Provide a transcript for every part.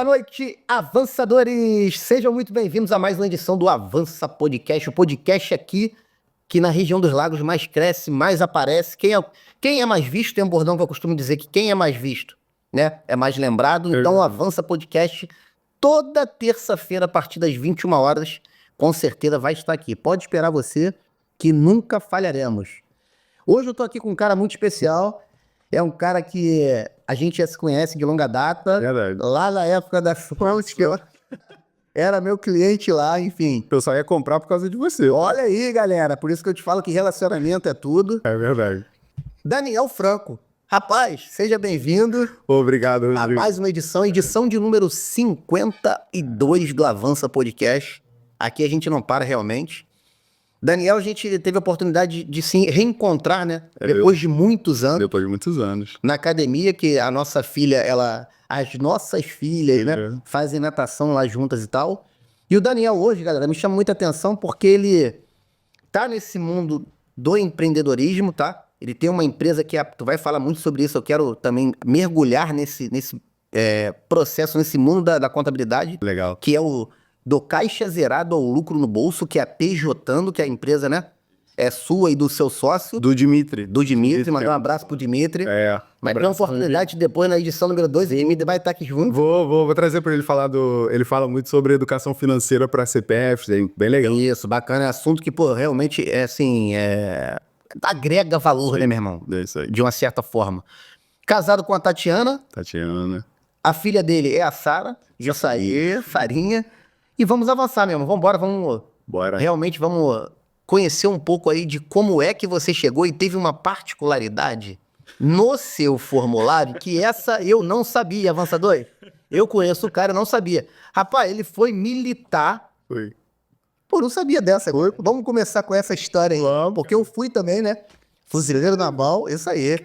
noite, avançadores! Sejam muito bem-vindos a mais uma edição do Avança Podcast, o podcast aqui que na região dos lagos mais cresce, mais aparece. Quem é mais visto, tem um bordão que eu costumo dizer que quem é mais visto, né, é mais lembrado. Então o Avança Podcast, toda terça-feira a partir das 21 horas, com certeza vai estar aqui. Pode esperar você que nunca falharemos. Hoje eu tô aqui com um cara muito especial. É um cara que a gente já se conhece de longa data. Verdade. Lá na época da Front, que eu era meu cliente lá, enfim. Eu só ia comprar por causa de você. Olha aí, galera. Por isso que eu te falo que relacionamento é tudo. É verdade. Daniel Franco. Rapaz, seja bem-vindo Obrigado, a Rodrigo. mais uma edição de número 52 do Avança Podcast. Aqui a gente não para realmente. Daniel, a gente teve a oportunidade de se reencontrar, né? Depois de muitos anos. Depois de muitos anos. Na academia, que a nossa filha, as nossas filhas, né, fazem natação lá juntas e tal. E o Daniel hoje, galera, me chama muita atenção porque ele tá nesse mundo do empreendedorismo, tá? Ele tem uma empresa que tu vai falar muito sobre isso, eu quero também mergulhar nesse processo, nesse mundo da contabilidade. Legal. Que é o do caixa zerado ao lucro no bolso, que é a PJando, que é a empresa, né? É sua e do seu sócio. Do Dimitri. Do Dimitri, mandar um abraço pro Dimitri. É. Mas tem uma oportunidade depois na edição número 2, o Dimitri vai estar aqui junto. Vou trazer para ele falar Ele fala muito sobre educação financeira para CPFs, é bem legal. Isso, bacana. É assunto que, pô, realmente é assim. Agrega valor, né, meu irmão? É isso aí. De uma certa forma. Casado com a Tatiana. Tatiana. A filha dele é a Sara. Já saiu, Sarinha. E vamos avançar mesmo. Vambora, vamos. Bora. Realmente vamos conhecer um pouco aí de como é que você chegou e teve uma particularidade no seu formulário que essa eu não sabia, avançador. Eu conheço o cara, eu não sabia. Rapaz, ele foi militar. Foi. Pô, não sabia dessa. Vamos começar com essa história aí. Vamos. Porque eu fui também, né? Fuzileiro naval, isso aí.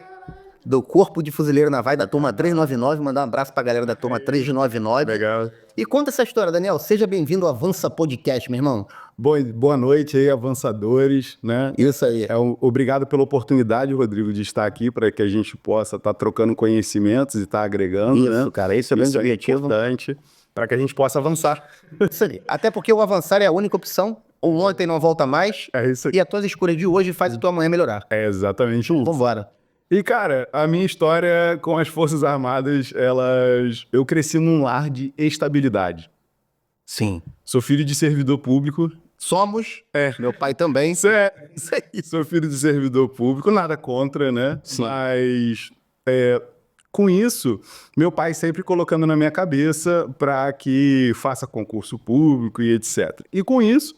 Do Corpo de Fuzileiro Naval da turma 399. Mandar um abraço pra galera da turma 399. Legal. E conta essa história, Daniel. Seja bem-vindo ao Avança Podcast, meu irmão. Boa noite aí, avançadores, né? Isso aí. Obrigado pela oportunidade, Rodrigo, de estar aqui para que a gente possa estar trocando conhecimentos e estar agregando, Isso, né? cara. Esse é o grande objetivo. Importante para que a gente possa avançar. Isso aí. Até porque o avançar é a única opção. O ontem não volta mais. É isso aí. E as tuas escolhas de hoje fazem a tua amanhã melhorar. É exatamente isso. Vambora. E, cara, a minha história com as Forças Armadas, eu cresci num lar de estabilidade. Sim. Sou filho de servidor público. Somos. Meu pai também. Isso aí. Sou filho de servidor público, nada contra, né? Sim. Mas, com isso, meu pai sempre colocando na minha cabeça para que faça concurso público e etc. E com isso,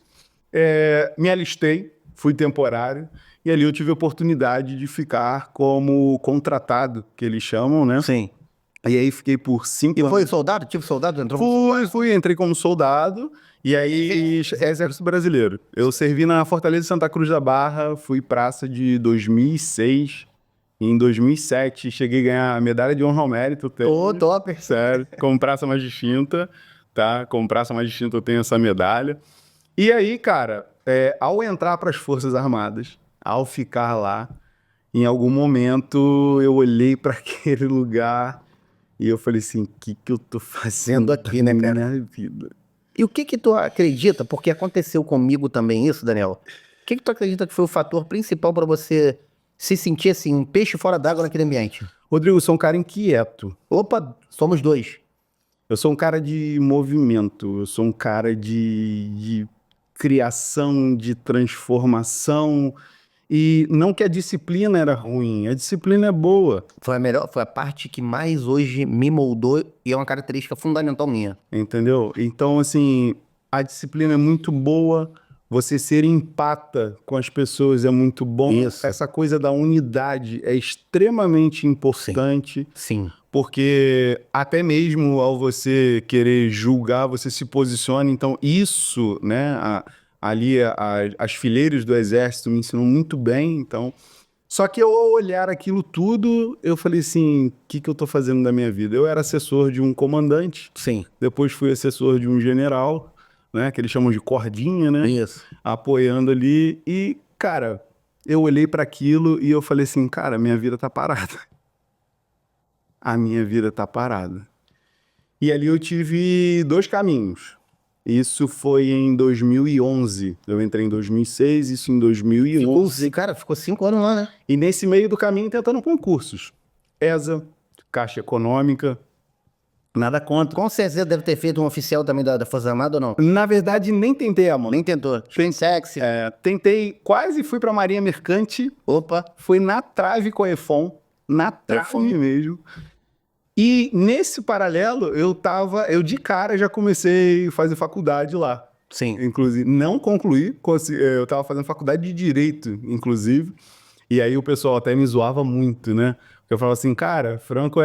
me alistei, fui temporário. E ali eu tive a oportunidade de ficar como contratado, que eles chamam, né? Sim. E aí fiquei por 5 anos. E foi soldado? Tive soldado? Entrou? Entrei como soldado, e aí Exército Brasileiro. Eu servi na Fortaleza de Santa Cruz da Barra, fui praça de 2006. E em 2007 cheguei a ganhar a medalha de honra ao mérito. Top. Sério, como praça mais distinta, tá? Como praça mais distinta eu tenho essa medalha. E aí, cara, ao entrar para as Forças Armadas, ao ficar lá, em algum momento eu olhei para aquele lugar e eu falei assim, o que eu tô fazendo aqui, né, na cara? minha vida? E o que tu acredita, porque aconteceu comigo também isso, Daniel, o que tu acredita que foi o fator principal para você se sentir assim, um peixe fora d'água naquele ambiente? Rodrigo, eu sou um cara inquieto. Opa, somos dois. Eu sou um cara de movimento, eu sou um cara de criação, de transformação. E não que a disciplina era ruim, a disciplina é boa. Foi a parte que mais hoje me moldou e é uma característica fundamental minha. Entendeu? Então, assim, a disciplina é muito boa, você ser empata com as pessoas é muito bom. Isso. Essa coisa da unidade é extremamente importante. Sim. Porque até mesmo ao você querer julgar, você se posiciona. Então, isso, né, as fileiras do Exército me ensinam muito bem. Então, só que ao olhar aquilo tudo, eu falei assim, o que eu tô fazendo da minha vida? Eu era assessor de um comandante. Sim. Depois fui assessor de um general, né, que eles chamam de cordinha, né? Isso. Apoiando ali. E, cara, eu olhei para aquilo e eu falei assim, cara, minha vida tá parada. A minha vida tá parada. E ali eu tive 2 caminhos. Isso foi em 2011. Eu entrei em 2006, isso em 2011. Cara, ficou 5 anos lá, né? E nesse meio do caminho tentando concursos. ESA, Caixa Econômica, nada contra. Com certeza deve ter feito um oficial também da Força Armada ou não? Na verdade, nem tentei, amor. Nem tentou. Sexy. Tentei, quase fui pra Marinha Mercante. Opa. Fui na trave com a EFON. Na trave mesmo. E nesse paralelo, eu de cara já comecei a fazer faculdade lá. Sim. Inclusive, não concluí, eu tava fazendo faculdade de Direito, inclusive. E aí o pessoal até me zoava muito, né? Porque eu falava assim, cara, Franco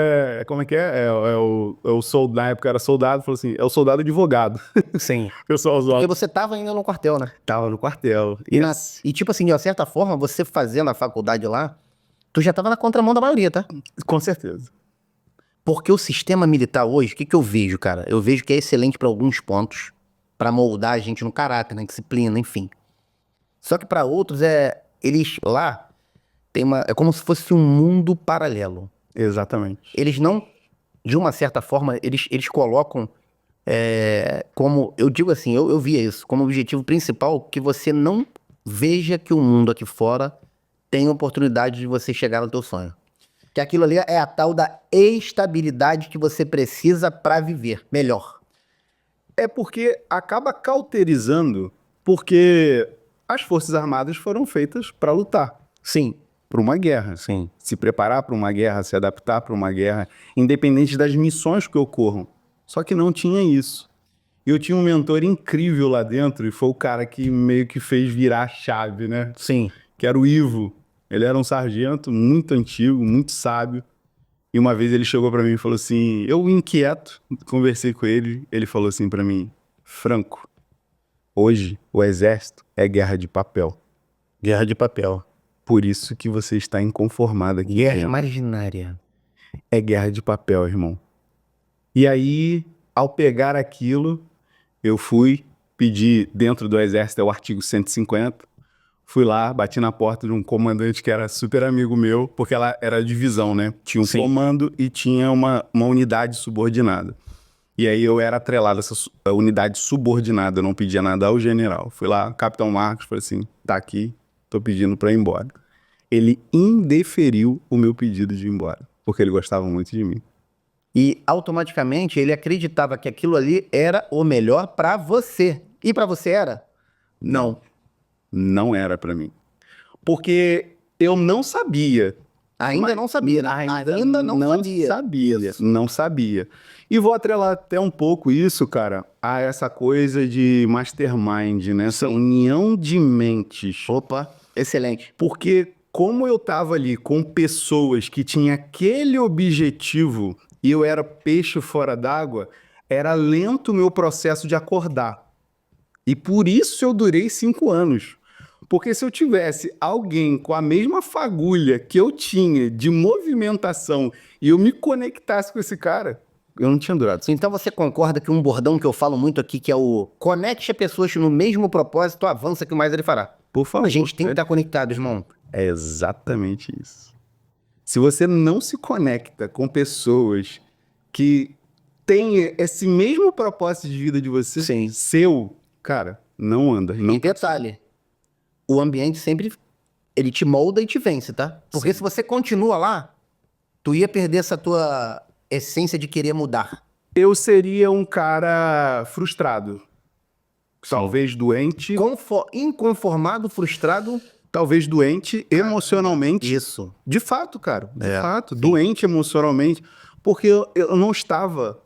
como é que é? É o soldado, na época era soldado, falou assim, é o soldado advogado. Sim. O pessoal zoava. Porque você tava ainda no quartel, né? Tava no quartel. E tipo assim, de uma certa forma, você fazendo a faculdade lá, tu já tava na contramão da maioria, tá? Com certeza. Porque o sistema militar hoje, o que eu vejo, cara? Eu vejo que é excelente pra alguns pontos, pra moldar a gente no caráter, na disciplina, enfim. Só que pra outros, eles lá, é como se fosse um mundo paralelo. Exatamente. Eles não, de uma certa forma, eles colocam como, eu digo assim, eu via isso, como objetivo principal, que você não veja que o mundo aqui fora tem oportunidade de você chegar no teu sonho. Que aquilo ali é a tal da estabilidade que você precisa pra viver melhor. É porque acaba cauterizando, porque as Forças Armadas foram feitas para lutar. Sim. Para uma guerra. Sim. Se preparar para uma guerra, se adaptar para uma guerra, independente das missões que ocorram. Só que não tinha isso. Eu tinha um mentor incrível lá dentro e foi o cara que meio que fez virar a chave, né? Sim. Que era o Ivo. Ele era um sargento muito antigo, muito sábio. E uma vez ele chegou para mim e falou assim, eu inquieto, conversei com ele, ele falou assim para mim, Franco, hoje o exército é guerra de papel. Guerra de papel. Por isso que você está inconformado aqui. Guerra imaginária. É guerra de papel, irmão. E aí, ao pegar aquilo, eu fui pedir dentro do exército, é o artigo 150, fui lá, bati na porta de um comandante que era super amigo meu, porque ela era divisão, né? Tinha um Sim. comando e tinha uma unidade subordinada. E aí eu era atrelado a essa unidade subordinada, eu não pedia nada ao general. Fui lá, Capitão Marcos, falei assim, tá aqui, tô pedindo pra ir embora. Ele indeferiu o meu pedido de ir embora, porque ele gostava muito de mim. E automaticamente ele acreditava que aquilo ali era o melhor pra você. E pra você era? Não. Não era pra mim. Porque eu não sabia. Ainda não sabia. Ainda não sabia. Não sabia. E vou atrelar até um pouco isso, cara, a essa coisa de mastermind, né? Essa união de mentes. Opa, excelente. Porque como eu tava ali com pessoas que tinham aquele objetivo e eu era peixe fora d'água, era lento o meu processo de acordar. E por isso eu durei 5 anos. Porque se eu tivesse alguém com a mesma fagulha que eu tinha de movimentação e eu me conectasse com esse cara, eu não tinha durado. Então você concorda que um bordão que eu falo muito aqui, que é o conecte pessoas no mesmo propósito, avança que mais ele fará. Por favor. A gente tem que estar conectado, irmão. É exatamente isso. Se você não se conecta com pessoas que têm esse mesmo propósito de vida de você, Sim. seu, cara, não anda. Não... E detalhe, o ambiente sempre, ele te molda e te vence, tá? Porque se você continua lá, tu ia perder essa tua essência de querer mudar. Eu seria um cara frustrado. Talvez doente. Inconformado, frustrado. Talvez doente emocionalmente. Isso. De fato, cara. De fato. Sim. Doente emocionalmente. Porque eu não estava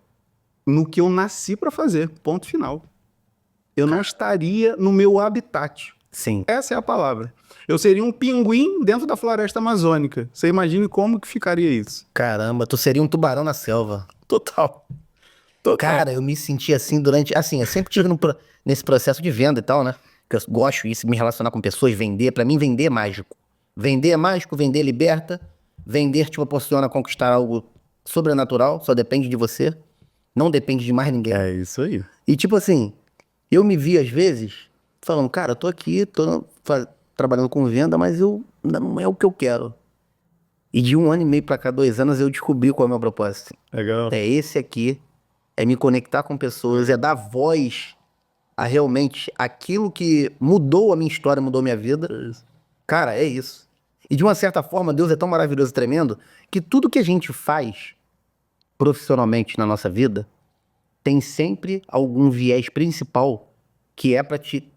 no que eu nasci para fazer. Ponto final. Eu não estaria no meu habitat. Sim. Essa é a palavra. Eu seria um pinguim dentro da floresta amazônica. Você imagine como que ficaria isso. Caramba, tu seria um tubarão na selva. Total. Cara, eu me senti assim durante... Assim, eu sempre tive nesse processo de venda e tal, né? Que eu gosto de me relacionar com pessoas, vender. Pra mim, vender é mágico. Vender é mágico, vender liberta. Vender te proporciona conquistar algo sobrenatural, só depende de você. Não depende de mais ninguém. É isso aí. E tipo assim, eu me vi às vezes falando, cara, eu tô aqui, tô trabalhando com venda, mas não é o que eu quero. E de 1 ano e meio pra cá, 2 anos, eu descobri qual é o meu propósito. Legal. É esse aqui. é me conectar com pessoas, é dar voz a realmente aquilo que mudou a minha história, mudou a minha vida. Cara, é isso. E de uma certa forma, Deus é tão maravilhoso e tremendo que tudo que a gente faz profissionalmente na nossa vida tem sempre algum viés principal que é para te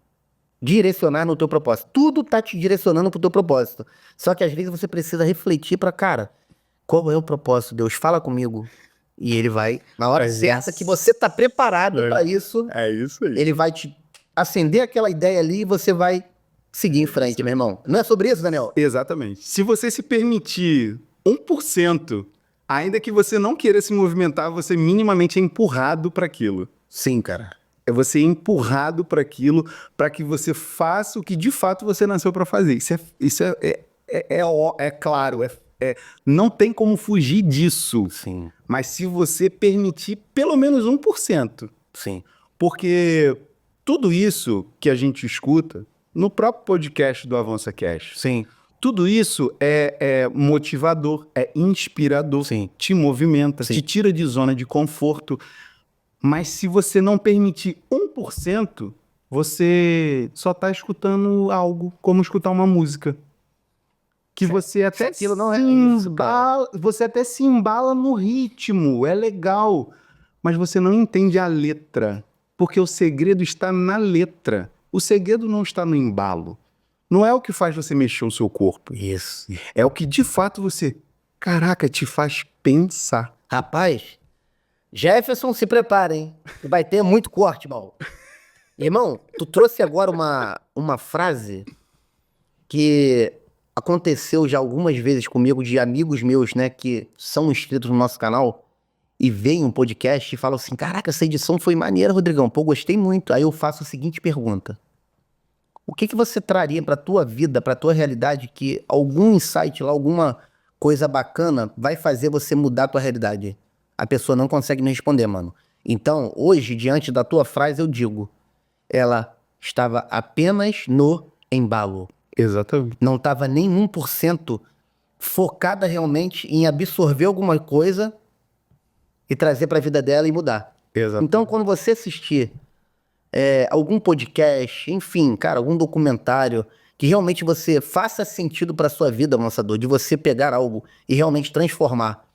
direcionar no teu propósito. Tudo tá te direcionando pro teu propósito. Só que às vezes você precisa refletir para, cara, qual é o propósito? Deus fala comigo. E ele vai, na hora certa que você tá preparado para isso, É isso aí. ele vai te acender aquela ideia ali e você vai seguir em frente, meu irmão. Não é sobre isso, Daniel? Exatamente. Se você se permitir 1%, ainda que você não queira se movimentar, você minimamente é empurrado para aquilo. Sim, cara. É você empurrado para aquilo, para que você faça o que de fato você nasceu para fazer. Isso é claro, não tem como fugir disso. Sim, Mas se você permitir pelo menos 1%, sim. porque tudo isso que a gente escuta no próprio podcast do Avança Cash, Sim. tudo isso é motivador, é inspirador, Sim. te movimenta, Sim. te tira de zona de conforto. Mas se você não permitir 1%, você só está escutando algo, como escutar uma música. Que você até aquilo não é isso, cara. você até se embala no ritmo, é legal, mas você não entende a letra, porque o segredo está na letra. O segredo não está no embalo. Não é o que faz você mexer o seu corpo. Isso. É o que de fato caraca, te faz pensar. Rapaz, Jefferson, se prepara, hein? Que vai ter muito corte, mal. Irmão, tu trouxe agora uma frase que aconteceu já algumas vezes comigo, de amigos meus, né, que são inscritos no nosso canal e veem um podcast e falam assim, caraca, essa edição foi maneira, Rodrigão, pô, gostei muito. Aí eu faço a seguinte pergunta: o que que você traria pra tua vida, pra tua realidade, que algum insight lá, alguma coisa bacana vai fazer você mudar a tua realidade? A pessoa não consegue me responder, mano. Então, hoje, diante da tua frase, eu digo, ela estava apenas no embalo. Exatamente. Não estava nem 1% focada realmente em absorver alguma coisa e trazer para a vida dela e mudar. Exatamente. Então, quando você assistir algum podcast, enfim, cara, algum documentário que realmente você faça sentido para sua vida, lançador, de você pegar algo e realmente transformar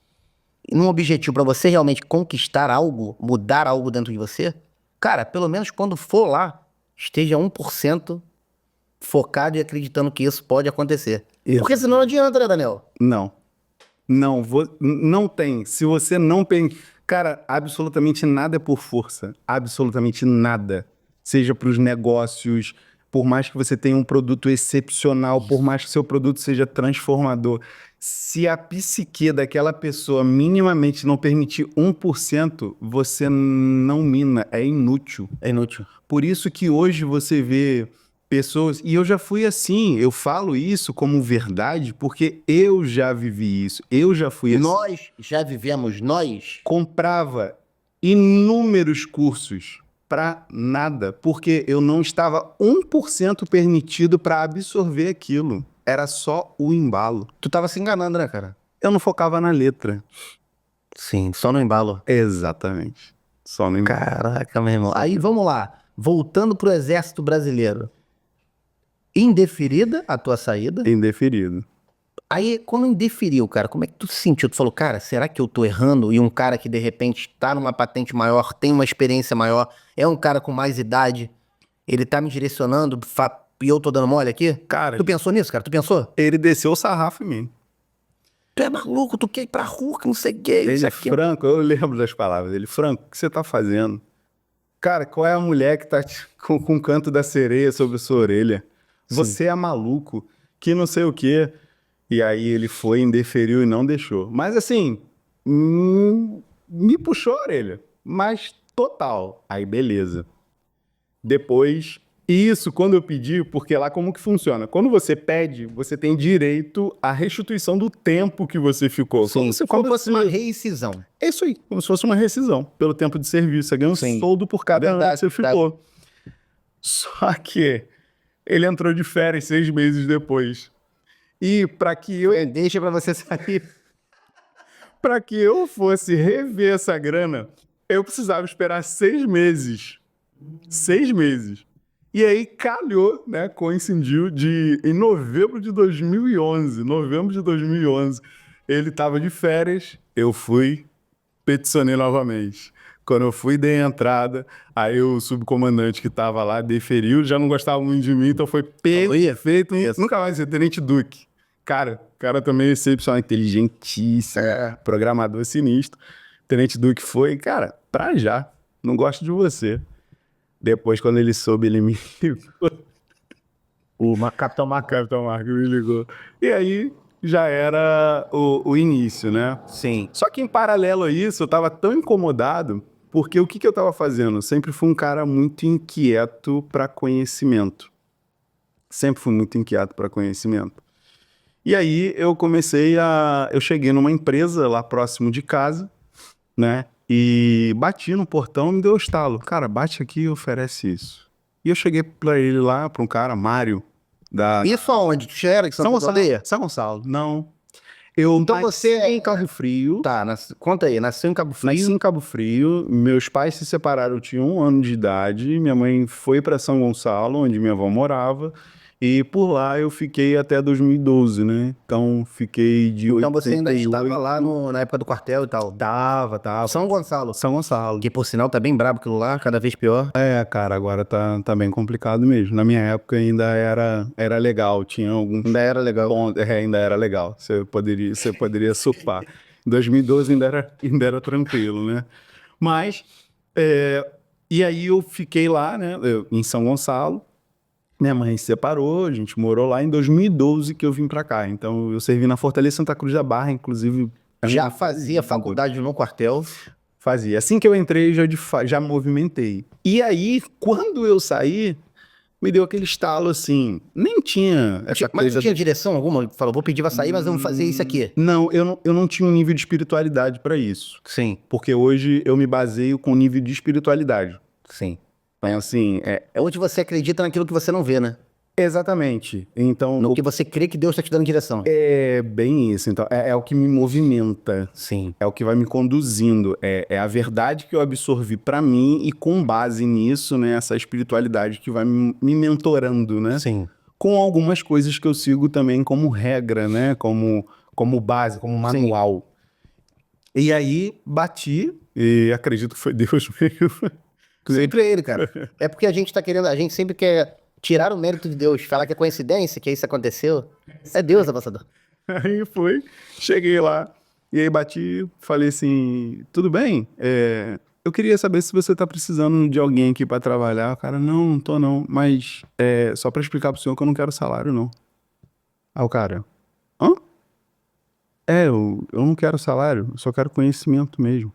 num objetivo para você realmente conquistar algo, mudar algo dentro de você, cara, pelo menos quando for lá, esteja 1% focado e acreditando que isso pode acontecer. Isso. Porque senão não adianta, né, Daniel? Não. Não tem. Se você não pensa. Cara, absolutamente nada é por força. Absolutamente nada. Seja para os negócios, por mais que você tenha um produto excepcional, por mais que seu produto seja transformador. Se a psique daquela pessoa minimamente não permitir 1%, você não mina. É inútil. É inútil. Por isso que hoje você vê pessoas, e eu já fui assim, eu falo isso como verdade, porque eu já vivi isso, eu já fui assim. Nós já vivemos, nós. Comprava inúmeros cursos para nada, porque eu não estava 1% permitido para absorver aquilo. Era só o embalo. Tu tava se enganando, né, cara? Eu não focava na letra. Sim, só no embalo. Exatamente. Só no embalo. Caraca, meu irmão. Aí, vamos lá. Voltando pro Exército Brasileiro. Indeferida a tua saída. Indeferido. Aí, quando indeferiu, cara, como é que tu se sentiu? Tu falou, cara, será que eu tô errando? E um cara que, de repente, tá numa patente maior, tem uma experiência maior, é um cara com mais idade, ele tá me direcionando e eu tô dando mole aqui? Cara, Tu pensou nisso, cara? Tu pensou? ele desceu o sarrafo em mim. Tu é maluco, tu quer ir pra rua, que não sei o que, Ele isso é aqui. Franco, eu lembro das palavras dele. Franco, o que você tá fazendo? Cara, qual é a mulher que tá com o canto da sereia sobre sua orelha? Você é maluco, que não sei o quê. E aí ele foi, indeferiu e não deixou. Mas assim, me puxou a orelha. Mas total. Aí beleza. Depois, isso quando eu pedi, porque lá como que funciona? Quando você pede, você tem direito à restituição do tempo que você ficou. Sim, como fosse uma rescisão. É isso aí, como se fosse uma rescisão pelo tempo de serviço. Você ganha um Sim. soldo por cada ano que Verdade, você ficou. Só que ele entrou de férias 6 meses depois. E para que eu Deixa pra você sair. para que eu fosse rever essa grana, Eu precisava esperar 6 meses. 6 meses. E aí calhou, né, coincidiu em novembro de 2011, ele estava de férias, eu fui, peticionei novamente. Quando eu fui, dei a entrada, aí o subcomandante que estava lá deferiu, já não gostava muito de mim, então foi perfeito. Nunca mais ser Tenente Duque. Cara também é excepcional, inteligentíssimo, programador sinistro. Tenente Duque foi, cara, pra já, não gosto de você. Depois, quando ele soube, ele me ligou. Capitão Marco. Capitão Marco me ligou. E aí, já era o início, né? Sim. Só que em paralelo a isso, eu tava tão incomodado, porque o que eu tava fazendo? Eu sempre fui um cara muito inquieto para conhecimento. Sempre fui muito inquieto para conhecimento. E aí, eu cheguei numa empresa lá próximo de casa, né? E bati no portão, me deu o estalo. Cara, bate aqui e oferece isso. E eu cheguei pra ele lá, pra um cara, Mário, da... Isso aonde? Tu já era de São Gonçalo? São Gonçalo. Não. Eu Então nasci você... em Cabo Frio. Tá, conta aí. Nasceu em Cabo Frio? Nasci em Cabo Frio. Meus pais se separaram, eu tinha 1 ano de idade. Minha mãe foi pra São Gonçalo, onde minha avó morava. E por lá eu fiquei até 2012, né? Então fiquei de Então você ainda 88. estava lá na época do quartel e tal. Tava. São Gonçalo. São Gonçalo. Que por sinal tá bem brabo aquilo lá, cada vez pior. É, cara, agora tá bem complicado mesmo. Na minha época ainda era legal, tinha alguns Ainda era legal. pontos, ainda era legal. Você poderia surfar. Em 2012 ainda era tranquilo, né? Mas, e aí eu fiquei lá, né, em São Gonçalo. Minha mãe se separou, a gente morou lá em 2012 que eu vim pra cá. Então eu servi na Fortaleza Santa Cruz da Barra, inclusive. Já fazia faculdade no quartel. Fazia. Assim que eu entrei, já movimentei. E aí, quando eu saí, me deu aquele estalo assim. Nem tinha essa Mas coisa. não tinha direção alguma? Falou, vou pedir pra sair, mas vamos fazer isso aqui. Não, eu não tinha um nível de espiritualidade pra isso. Sim, Porque hoje eu me baseio com nível de espiritualidade. sim. Então, assim, É onde você acredita naquilo que você não vê, né? exatamente. Então, No que você crê que Deus tá te dando direção. é bem isso. Então, é o que me movimenta. Sim. É o que vai me conduzindo. É a verdade que eu absorvi pra mim e com base nisso, né, essa espiritualidade que vai me mentorando, né? Sim. Com algumas coisas que eu sigo também como regra, né? Como base, como manual. E aí, bati e acredito que foi Deus mesmo. Sempre ele, cara. É porque a gente sempre quer tirar o mérito de Deus, falar que é coincidência, que isso aconteceu. É Deus, avançador. Aí cheguei lá, e aí bati, falei assim, tudo bem? Eu queria saber se você tá precisando de alguém aqui pra trabalhar. O cara, não tô não, mas só pra explicar pro senhor que eu não quero salário, não. Aí o cara, hã? Eu não quero salário, eu só quero conhecimento mesmo.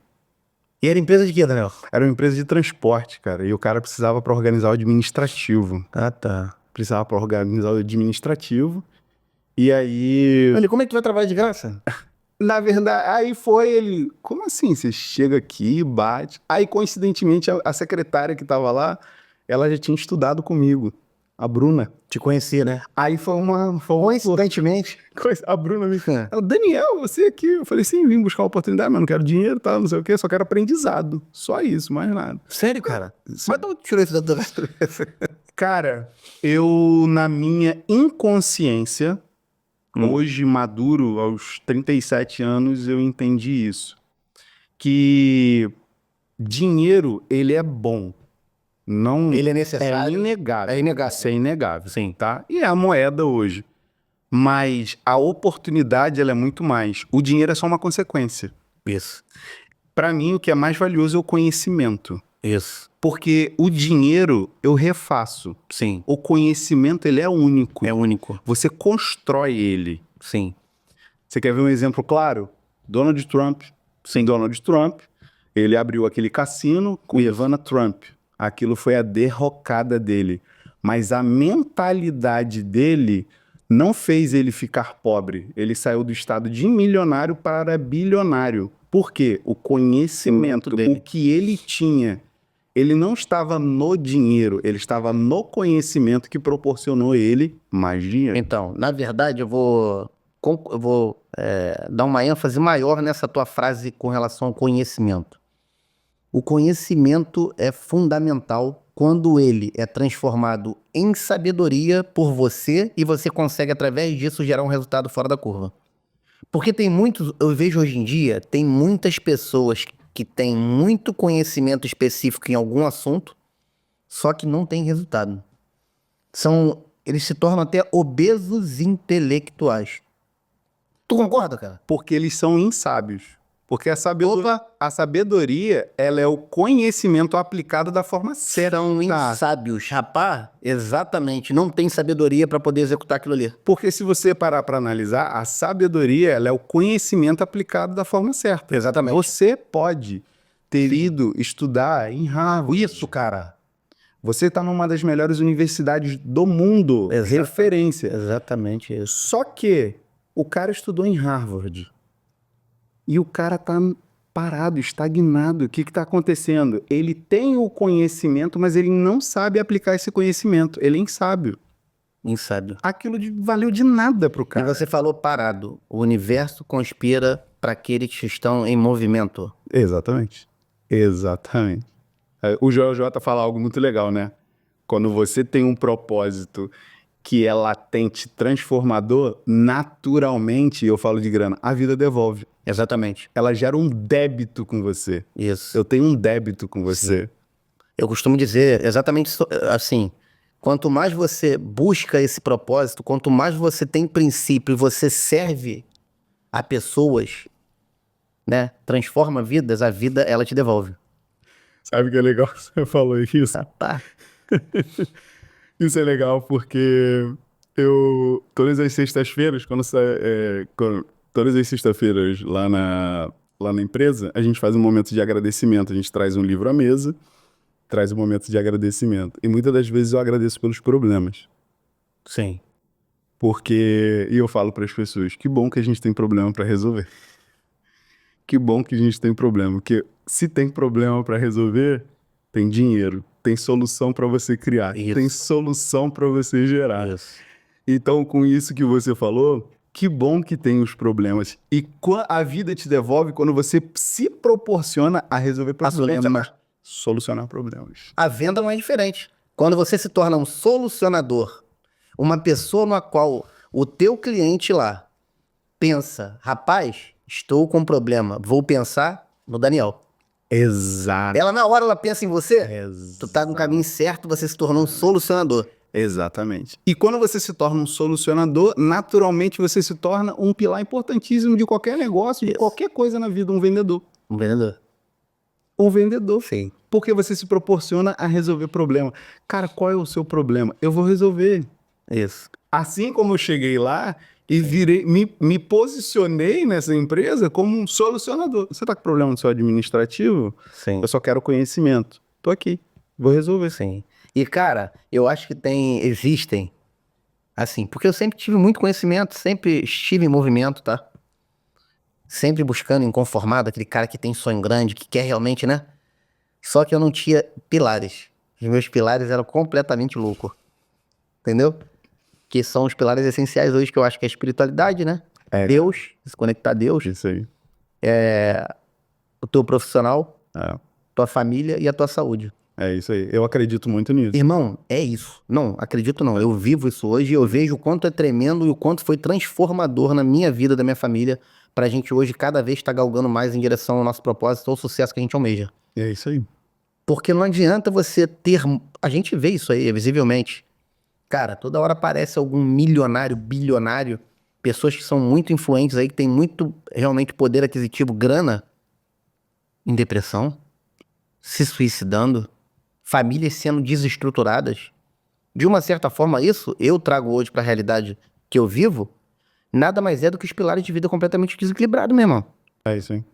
E era empresa de quê, Daniel? Era uma empresa de transporte, cara, e o cara precisava pra organizar o administrativo. Ah, tá. Precisava pra organizar o administrativo, e aí... Olha, como é que tu vai trabalhar de graça? Na verdade, aí foi ele, como assim? Você chega aqui, bate. Aí, coincidentemente, a secretária que tava lá, ela já tinha estudado comigo, a Bruna. Te conhecia, né? Aí foi uma Coincidentemente. a Bruna me falou, ela, Daniel, você aqui. Eu falei, sim, vim buscar uma oportunidade, mas não quero dinheiro, tá, não sei o quê, só quero aprendizado. Só isso, mais nada. Sério, cara? Mas de onde tirou isso da tua cabeça? Cara, eu, na minha inconsciência, hoje maduro, aos 37 anos, eu entendi isso. Que dinheiro, ele é bom. Não, Ele é necessário. É inegável. É inegável. Isso é inegável. Sim. Tá? E é a moeda hoje. Mas a oportunidade, ela é muito mais. O dinheiro é só uma consequência. Isso. Para mim, o que é mais valioso é o conhecimento. Isso. Porque o dinheiro, eu refaço. Sim. O conhecimento, ele é único. É único. Você constrói ele. Sim. Você quer ver um exemplo claro? Donald Trump. Sim, Donald Trump. Ele abriu aquele cassino com Ivana Trump. Aquilo foi a derrocada dele. Mas a mentalidade dele não fez ele ficar pobre. Ele saiu do estado de milionário para bilionário. Por quê? O conhecimento dele. O que ele tinha. Ele não estava no dinheiro, ele estava no conhecimento que proporcionou ele mais dinheiro. Então, na verdade, eu vou dar uma ênfase maior nessa tua frase com relação ao conhecimento. O conhecimento é fundamental quando ele é transformado em sabedoria por você e você consegue, através disso, gerar um resultado fora da curva. Porque tem muitos, eu vejo hoje em dia, tem muitas pessoas que têm muito conhecimento específico em algum assunto, só que não tem resultado. Eles se tornam até obesos intelectuais. Tu concorda, cara? Porque eles são insábios. Porque a sabedoria, ela é o conhecimento aplicado da forma certa. São insábios, rapaz. Exatamente. Não tem sabedoria para poder executar aquilo ali. Porque se você parar para analisar, a sabedoria, ela é o conhecimento aplicado da forma certa. Exatamente. Você pode ter ido estudar em Harvard. Isso, cara. Você está numa das melhores universidades do mundo. Referência. Exatamente isso. Só que o cara estudou em Harvard. E o cara tá parado, estagnado. O que está acontecendo? Ele tem o conhecimento, mas ele não sabe aplicar esse conhecimento. Ele é insábio. Insábio. Aquilo valeu de nada pro E cara. você falou parado. O universo conspira para aqueles que estão em movimento. Exatamente. Exatamente. O Joel J fala algo muito legal, né? Quando você tem um propósito que é latente, transformador, naturalmente, eu falo de grana, a vida devolve. Exatamente. Ela gera um débito com você. Isso. Eu tenho um débito com você. Eu costumo dizer exatamente assim, quanto mais você busca esse propósito, quanto mais você tem princípio e você serve a pessoas, né, transforma vidas, a vida, ela te devolve. Sabe o que é legal que você falou isso? Tá. Isso é legal porque todas as sextas-feiras, todas as sextas-feiras lá na empresa, a gente faz um momento de agradecimento. A gente traz um livro à mesa, traz um momento de agradecimento. E muitas das vezes eu agradeço pelos problemas. Sim. E eu falo para as pessoas, que bom que a gente tem problema para resolver. Que bom que a gente tem problema. Porque se tem problema para resolver, tem dinheiro. Tem solução para você criar. Isso. Tem solução para você gerar. Isso. Então, com isso que você falou, que bom que tem os problemas. E a vida te devolve quando você se proporciona a resolver problemas. Solucionar problemas. A venda não é diferente. Quando você se torna um solucionador, uma pessoa na qual o teu cliente lá pensa, rapaz, estou com um problema, vou pensar no Daniel. Exato. Ela na hora ela pensa em você, tu tá no caminho certo, você se tornou um solucionador. Exatamente. E quando você se torna um solucionador, naturalmente você se torna um pilar importantíssimo de qualquer negócio, de qualquer coisa na vida, um vendedor. Um vendedor. Um vendedor. Sim. Porque você se proporciona a resolver problema. Cara, qual é o seu problema? Eu vou resolver. Isso. Assim como eu cheguei lá e me posicionei nessa empresa como um solucionador. Você tá com problema no seu administrativo? Sim. Eu só quero conhecimento. Tô aqui, vou resolver. Sim. E, cara, eu acho que existem, assim, porque eu sempre tive muito conhecimento, sempre estive em movimento, tá? Sempre buscando, inconformado, aquele cara que tem sonho grande, que quer realmente, né? Só que eu não tinha pilares. Os meus pilares eram completamente loucos. Entendeu? Que são os pilares essenciais hoje, que eu acho que é a espiritualidade, né? Deus, se conectar a Deus. Isso aí. O teu profissional, É. tua família e a tua saúde. É isso aí. Eu acredito muito nisso. Irmão, é isso. Não, acredito não. Eu vivo isso hoje e eu vejo o quanto é tremendo e o quanto foi transformador na minha vida, da minha família, pra gente hoje cada vez estar galgando mais em direção ao nosso propósito ou ao sucesso que a gente almeja. É isso aí. Porque não adianta você ter... A gente vê isso aí, visivelmente. Cara, toda hora aparece algum milionário, bilionário, pessoas que são muito influentes aí, que tem muito, realmente, poder aquisitivo, grana, em depressão, se suicidando, famílias sendo desestruturadas. De uma certa forma, isso eu trago hoje para a realidade que eu vivo, nada mais é do que os pilares de vida completamente desequilibrados, meu irmão. É isso aí.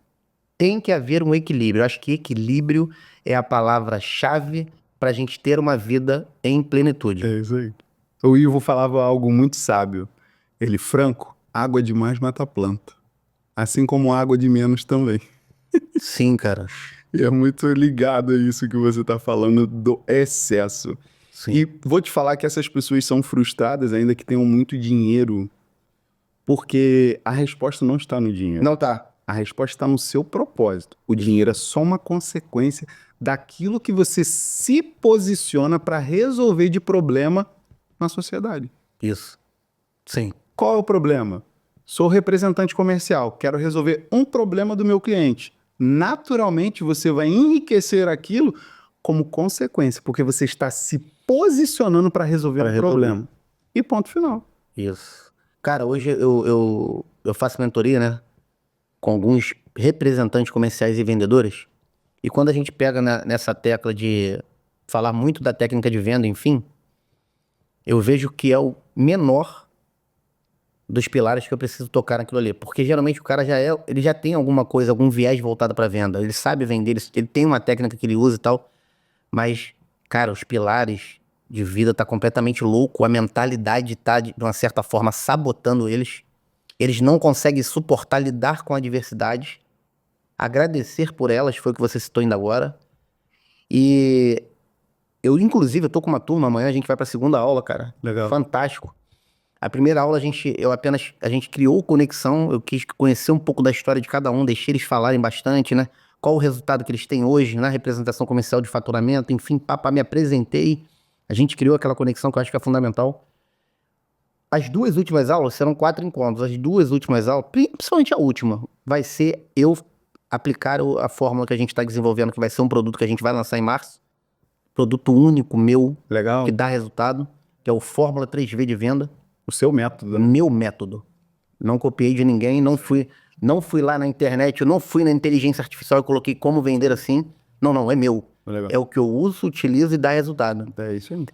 Tem que haver um equilíbrio. Eu acho que equilíbrio é a palavra-chave para a gente ter uma vida em plenitude. É isso aí. O Ivo falava algo muito sábio. Ele, Franco, água demais mata a planta. Assim como água de menos também. Sim, cara. E é muito ligado a isso que você está falando do excesso. Sim. E vou te falar que essas pessoas são frustradas, ainda que tenham muito dinheiro, porque a resposta não está no dinheiro. Não tá. A resposta está no seu propósito. O dinheiro é só uma consequência daquilo que você se posiciona para resolver de problema na sociedade. Isso. Sim. Qual é o problema? Sou representante comercial, quero resolver um problema do meu cliente. Naturalmente, você vai enriquecer aquilo como consequência, porque você está se posicionando para resolver um problema. E ponto final. Isso. Cara, hoje eu faço mentoria, né? Com alguns representantes comerciais e vendedores. E quando a gente pega nessa tecla de falar muito da técnica de venda, enfim, eu vejo que é o menor dos pilares que eu preciso tocar naquilo ali. Porque geralmente o cara ele já tem alguma coisa, algum viés voltado para venda. Ele sabe vender, ele tem uma técnica que ele usa e tal. Mas, cara, os pilares de vida tá completamente louco. A mentalidade tá, de uma certa forma, sabotando eles. Eles não conseguem suportar lidar com adversidades. Agradecer por elas, foi o que você citou ainda agora. E inclusive, eu tô com uma turma, amanhã a gente vai pra segunda aula, cara. Legal. Fantástico. A primeira aula a gente criou conexão, eu quis conhecer um pouco da história de cada um, deixei eles falarem bastante, né? Qual o resultado que eles têm hoje na representação comercial de faturamento, enfim, me apresentei. A gente criou aquela conexão que eu acho que é fundamental. As 2 últimas aulas serão 4 encontros. As 2 últimas aulas, principalmente a última, vai ser eu aplicar a fórmula que a gente está desenvolvendo, que vai ser um produto que a gente vai lançar em março. Produto único, meu, Legal. que dá resultado, que é o Fórmula 3V de venda. O seu método. Né? Meu método. Não copiei de ninguém, não fui lá na internet, eu não fui na inteligência artificial e coloquei como vender assim. Não, é meu. Legal. É o que eu uso, utilizo e dá resultado. É isso aí.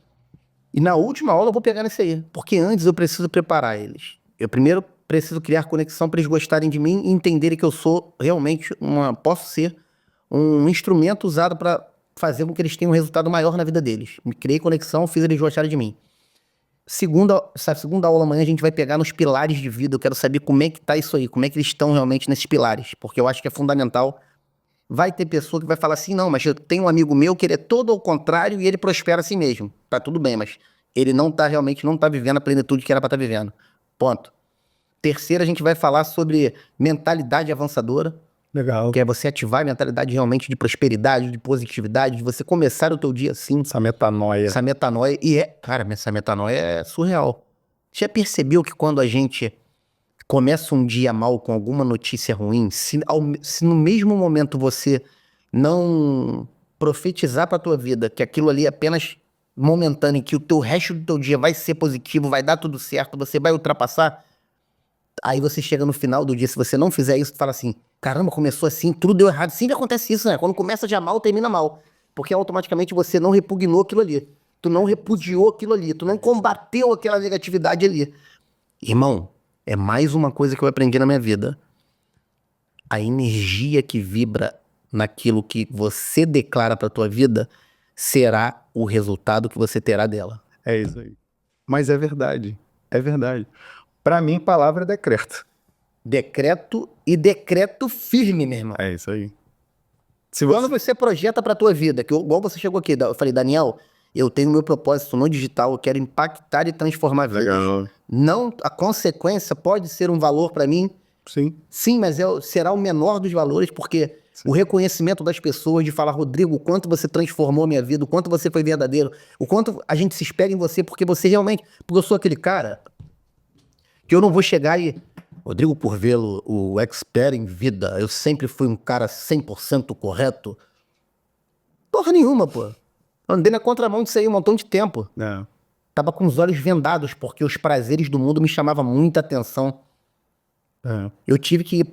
E na última aula eu vou pegar nesse aí, porque antes eu preciso preparar eles. Eu primeiro preciso criar conexão para eles gostarem de mim e entenderem que eu sou realmente posso ser um instrumento usado para fazer com que eles tenham um resultado maior na vida deles. Me criei conexão, fiz eles gostarem de mim. Essa segunda aula amanhã a gente vai pegar nos pilares de vida. Eu quero saber como é que tá isso aí, como é que eles estão realmente nesses pilares, porque eu acho que é fundamental. Vai ter pessoa que vai falar assim, não, mas eu tenho um amigo meu que ele é todo ao contrário e ele prospera assim mesmo. Tá tudo bem, mas ele não tá vivendo a plenitude que era pra estar vivendo. Ponto. Terceiro, a gente vai falar sobre mentalidade avançadora. Legal. Que é você ativar a mentalidade realmente de prosperidade, de positividade, de você começar o teu dia assim. Essa metanoia. Essa metanoia. Cara, essa metanoia é surreal. Já percebeu que quando a gente começa um dia mal com alguma notícia ruim, se no mesmo momento você não profetizar pra tua vida que aquilo ali é apenas momentâneo, que o resto do teu dia vai ser positivo, vai dar tudo certo, você vai ultrapassar, aí você chega no final do dia, se você não fizer isso, tu fala assim, caramba, começou assim, tudo deu errado. Sempre acontece isso, né? Quando começa já mal, termina mal. Porque automaticamente você não repugnou aquilo ali. Tu não repudiou aquilo ali. Tu não combateu aquela negatividade ali. Irmão, é mais uma coisa que eu aprendi na minha vida. A energia que vibra naquilo que você declara pra tua vida será o resultado que você terá dela. É isso aí. Mas é verdade. É verdade. Pra mim, palavra é decreto. Decreto e decreto firme, meu irmão. É isso aí. Quando você projeta pra tua vida, igual você chegou aqui, eu falei, Daniel, eu tenho meu propósito no digital, eu quero impactar e transformar vidas. Legal. Não, a consequência pode ser um valor pra mim. Sim. Sim, mas será o menor dos valores, porque o reconhecimento das pessoas de falar, Rodrigo, o quanto você transformou a minha vida, o quanto você foi verdadeiro, o quanto a gente se espera em você, porque você realmente... Porque eu sou aquele cara que eu não vou chegar e... Rodrigo Curvelo, o expert em vida, eu sempre fui um cara 100% correto. Porra nenhuma, pô. Andei na contramão disso aí um montão de tempo. É. Tava com os olhos vendados, porque os prazeres do mundo me chamavam muita atenção. É. Eu tive que,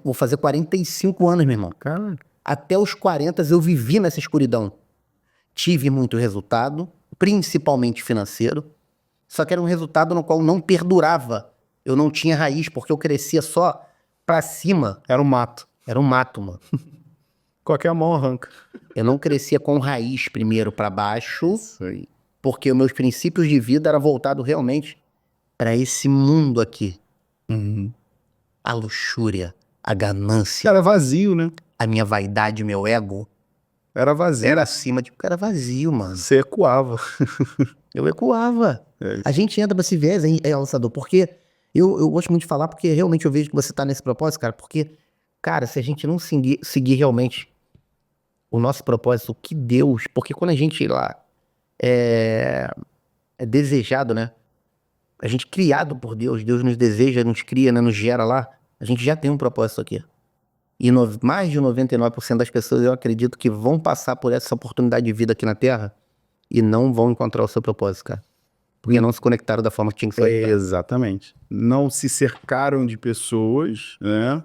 vou fazer 45 anos, meu irmão. Cara. Até os 40 eu vivi nessa escuridão. Tive muito resultado, principalmente financeiro, só que era um resultado no qual não perdurava. Eu não tinha raiz, porque eu crescia só pra cima. Era um mato. Era um mato, mano. Qualquer mão arranca. Eu não crescia com raiz primeiro pra baixo, Isso aí. porque os meus princípios de vida eram voltados realmente pra esse mundo aqui. Uhum. A luxúria, a ganância, Era vazio, né? a minha vaidade, meu ego, Era vazio. era acima de... Era vazio, mano. Você ecoava. Eu ecoava. É. A gente entra pra esse viés, hein, Alçador, porque eu gosto muito de falar, porque realmente eu vejo que você tá nesse propósito, cara, porque, cara, se a gente não seguir realmente o nosso propósito, o que Deus... Porque quando a gente lá é desejado, né? A gente criado por Deus, Deus nos deseja, nos cria, né? Nos gera lá, a gente já tem um propósito aqui. E mais de 99% das pessoas, eu acredito que vão passar por essa oportunidade de vida aqui na Terra e não vão encontrar o seu propósito, cara. Porque não se conectaram da forma que tinha que ser. Exatamente. Não se cercaram de pessoas, né?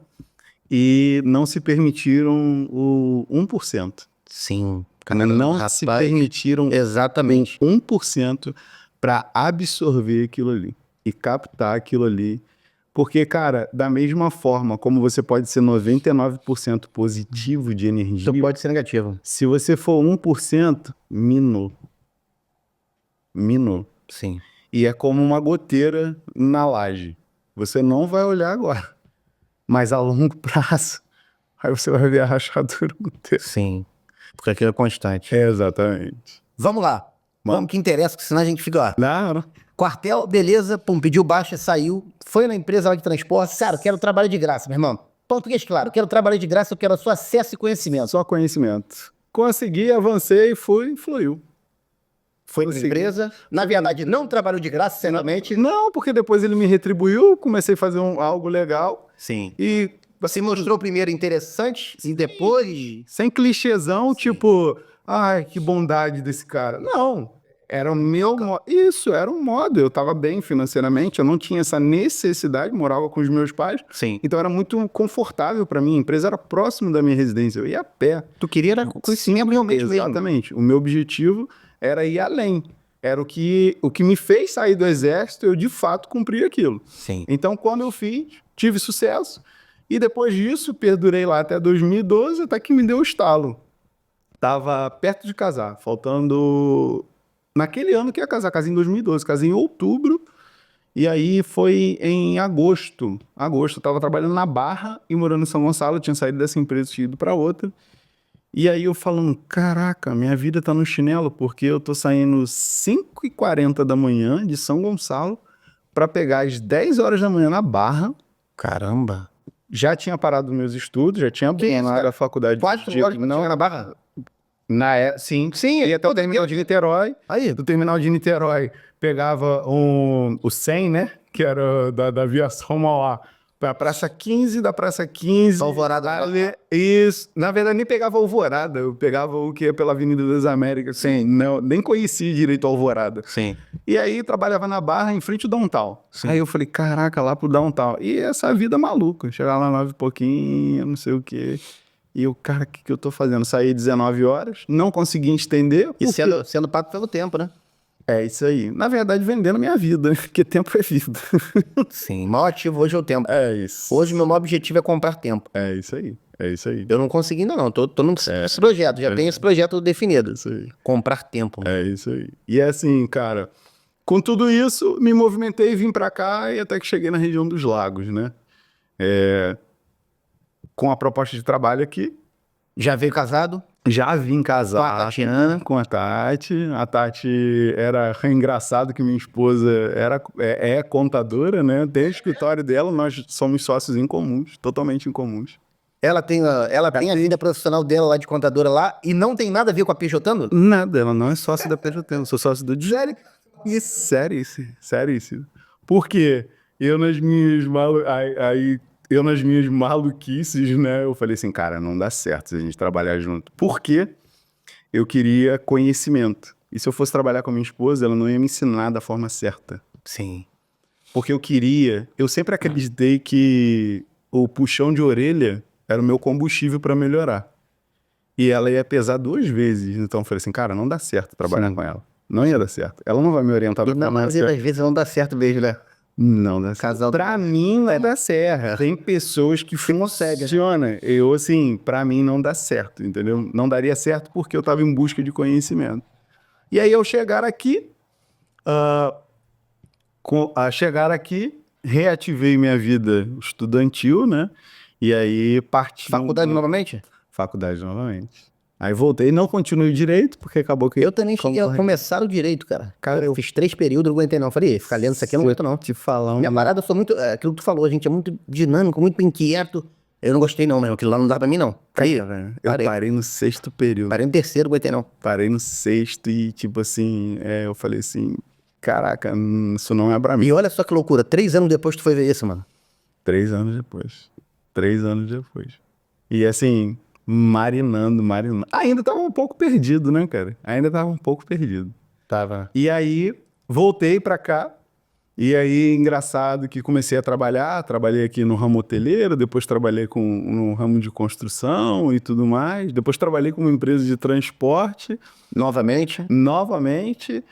E não se permitiram o 1%. Sim. Cara, não se permitiram exatamente 1% para absorver aquilo ali e captar aquilo ali. Porque, cara, da mesma forma como você pode ser 99% positivo de energia, Isso pode ser negativo. se você for 1%, minou. Minou. Sim. E é como uma goteira na laje. Você não vai olhar agora, mas a longo prazo, aí você vai ver a rachadura inteira. Sim. Porque aquilo é constante. Exatamente. Vamos lá. Vamos que interessa, que senão a gente fica... Não. Quartel, beleza, pum, pediu baixa, saiu, foi na empresa lá de transporte, cara, quero trabalho de graça, meu irmão. Português claro, quero trabalho de graça, eu quero só acesso e conhecimento. Só conhecimento. Consegui, avancei, fui, fluiu. Foi na empresa, na verdade não trabalhou de graça, certamente. Não, porque depois ele me retribuiu, comecei a fazer algo legal. Sim. E você mostrou primeiro interessante e depois... sem clichêzão, tipo, ai, que bondade desse cara. Não. Era o meu modo. Isso, era um modo. Eu estava bem financeiramente, eu não tinha essa necessidade, morava com os meus pais. Sim. Então era muito confortável para mim. A empresa era próximo da minha residência, eu ia a pé. Tu queria era conhecimento realmente mesmo. Exatamente. O meu objetivo era ir além. Era o que me fez sair do exército, eu de fato cumpri aquilo. Sim. Então, quando eu fiz, tive sucesso. E depois disso, perdurei lá até 2012, até que me deu o estalo. Tava perto de casar, faltando... Naquele ano que ia casar, casei em 2012, casei em outubro, e aí foi em agosto. Eu tava trabalhando na Barra e morando em São Gonçalo, eu tinha saído dessa empresa e ido pra outra. E aí eu falando, caraca, minha vida tá no chinelo, porque eu tô saindo 5h40 da manhã de São Gonçalo pra pegar às 10 horas da manhã na Barra. Caramba. Já tinha parado meus estudos, já tinha abandonado a faculdade. Quase horas não na Barra? Sim, ia até o terminal de Niterói. Aí. Do terminal de Niterói, pegava o 100, né? Que era da aviação Mauá. Pra Praça 15, da Praça 15... Alvorada. Isso. Na verdade, nem pegava Alvorada. Eu pegava o que é pela Avenida das Américas. Sim. Não, nem conhecia direito Alvorada. Sim. E aí, trabalhava na Barra, em frente ao Downtown. Sim. Aí eu falei, caraca, lá pro Downtown. E essa vida maluca. Chegar lá 9 e pouquinho, não sei o quê... E eu, cara, o que eu tô fazendo? Saí 19 horas, não consegui estender. E sendo pago pelo tempo, né? É isso aí. Na verdade, vendendo minha vida, porque tempo é vida. Sim, o maior ativo hoje é o tempo. É isso. Hoje meu maior objetivo é comprar tempo. É isso aí. É isso aí. Eu não consegui ainda não, tô nesse projeto, já tenho esse projeto definido. É isso aí. Comprar tempo. É isso aí. E é assim, cara, com tudo isso, me movimentei, vim pra cá e até que cheguei na região dos lagos, né? Com a proposta de trabalho aqui. Já veio casado? Já vim casar Com a Tatiana. com a Tati. A Tati era engraçado que minha esposa é contadora, né? Tem o escritório dela, nós somos sócios incomuns, totalmente incomuns. Ela tem a vida profissional dela lá de contadora lá e não tem nada a ver com a PJ? Nada, ela não é sócia da PJ, eu sou sócio do Sério? Sério. Por quê? Eu nas minhas maluquices, né? Eu falei assim, cara, não dá certo se a gente trabalhar junto. Por quê? Eu queria conhecimento. E se eu fosse trabalhar com a minha esposa, ela não ia me ensinar da forma certa. Sim. Porque eu sempre acreditei que o puxão de orelha era o meu combustível para melhorar. E ela ia pesar 2 vezes. Então eu falei assim, cara, não dá certo trabalhar com ela. Não ia dar certo. Ela não vai me orientar da E na forma maioria certa. das vezes não dá certo mesmo, né? Não dá certo. Casal Pra mim não dá certo. Tem pessoas que funcionam. Eu, assim, pra mim não dá certo, entendeu? Não daria certo porque eu tava em busca de conhecimento. E aí, ao chegar aqui, reativei minha vida estudantil, né? E aí parti... Faculdade novamente? Faculdade novamente. Aí voltei, não continuei direito, porque acabou que... Eu também cheguei a começar o direito, cara. Cara, eu fiz 3 períodos, não aguentei não. Falei, ficar lendo isso aqui eu não aguento não. Te falar... Minha parada, eu sou muito... aquilo que tu falou, a gente é muito dinâmico, muito inquieto. Eu não gostei não, mesmo. Aquilo lá não dá pra mim, não. Aí, Eu parei. parei no 6º período. Parei no terceiro, não aguentei não. Parei no 6º e, tipo assim, eu falei assim, caraca, isso não é pra mim. E olha só que loucura, 3 anos depois tu foi ver isso, mano. 3 anos depois. 3 anos depois. E assim, marinando. Ainda tava um pouco perdido, né, cara? Ainda tava um pouco perdido. Tava. E aí, voltei pra cá. E aí, engraçado que comecei a trabalhar. Trabalhei aqui no ramo hoteleiro, depois trabalhei no ramo de construção e tudo mais. Depois trabalhei com uma empresa de transporte, Novamente. novamente.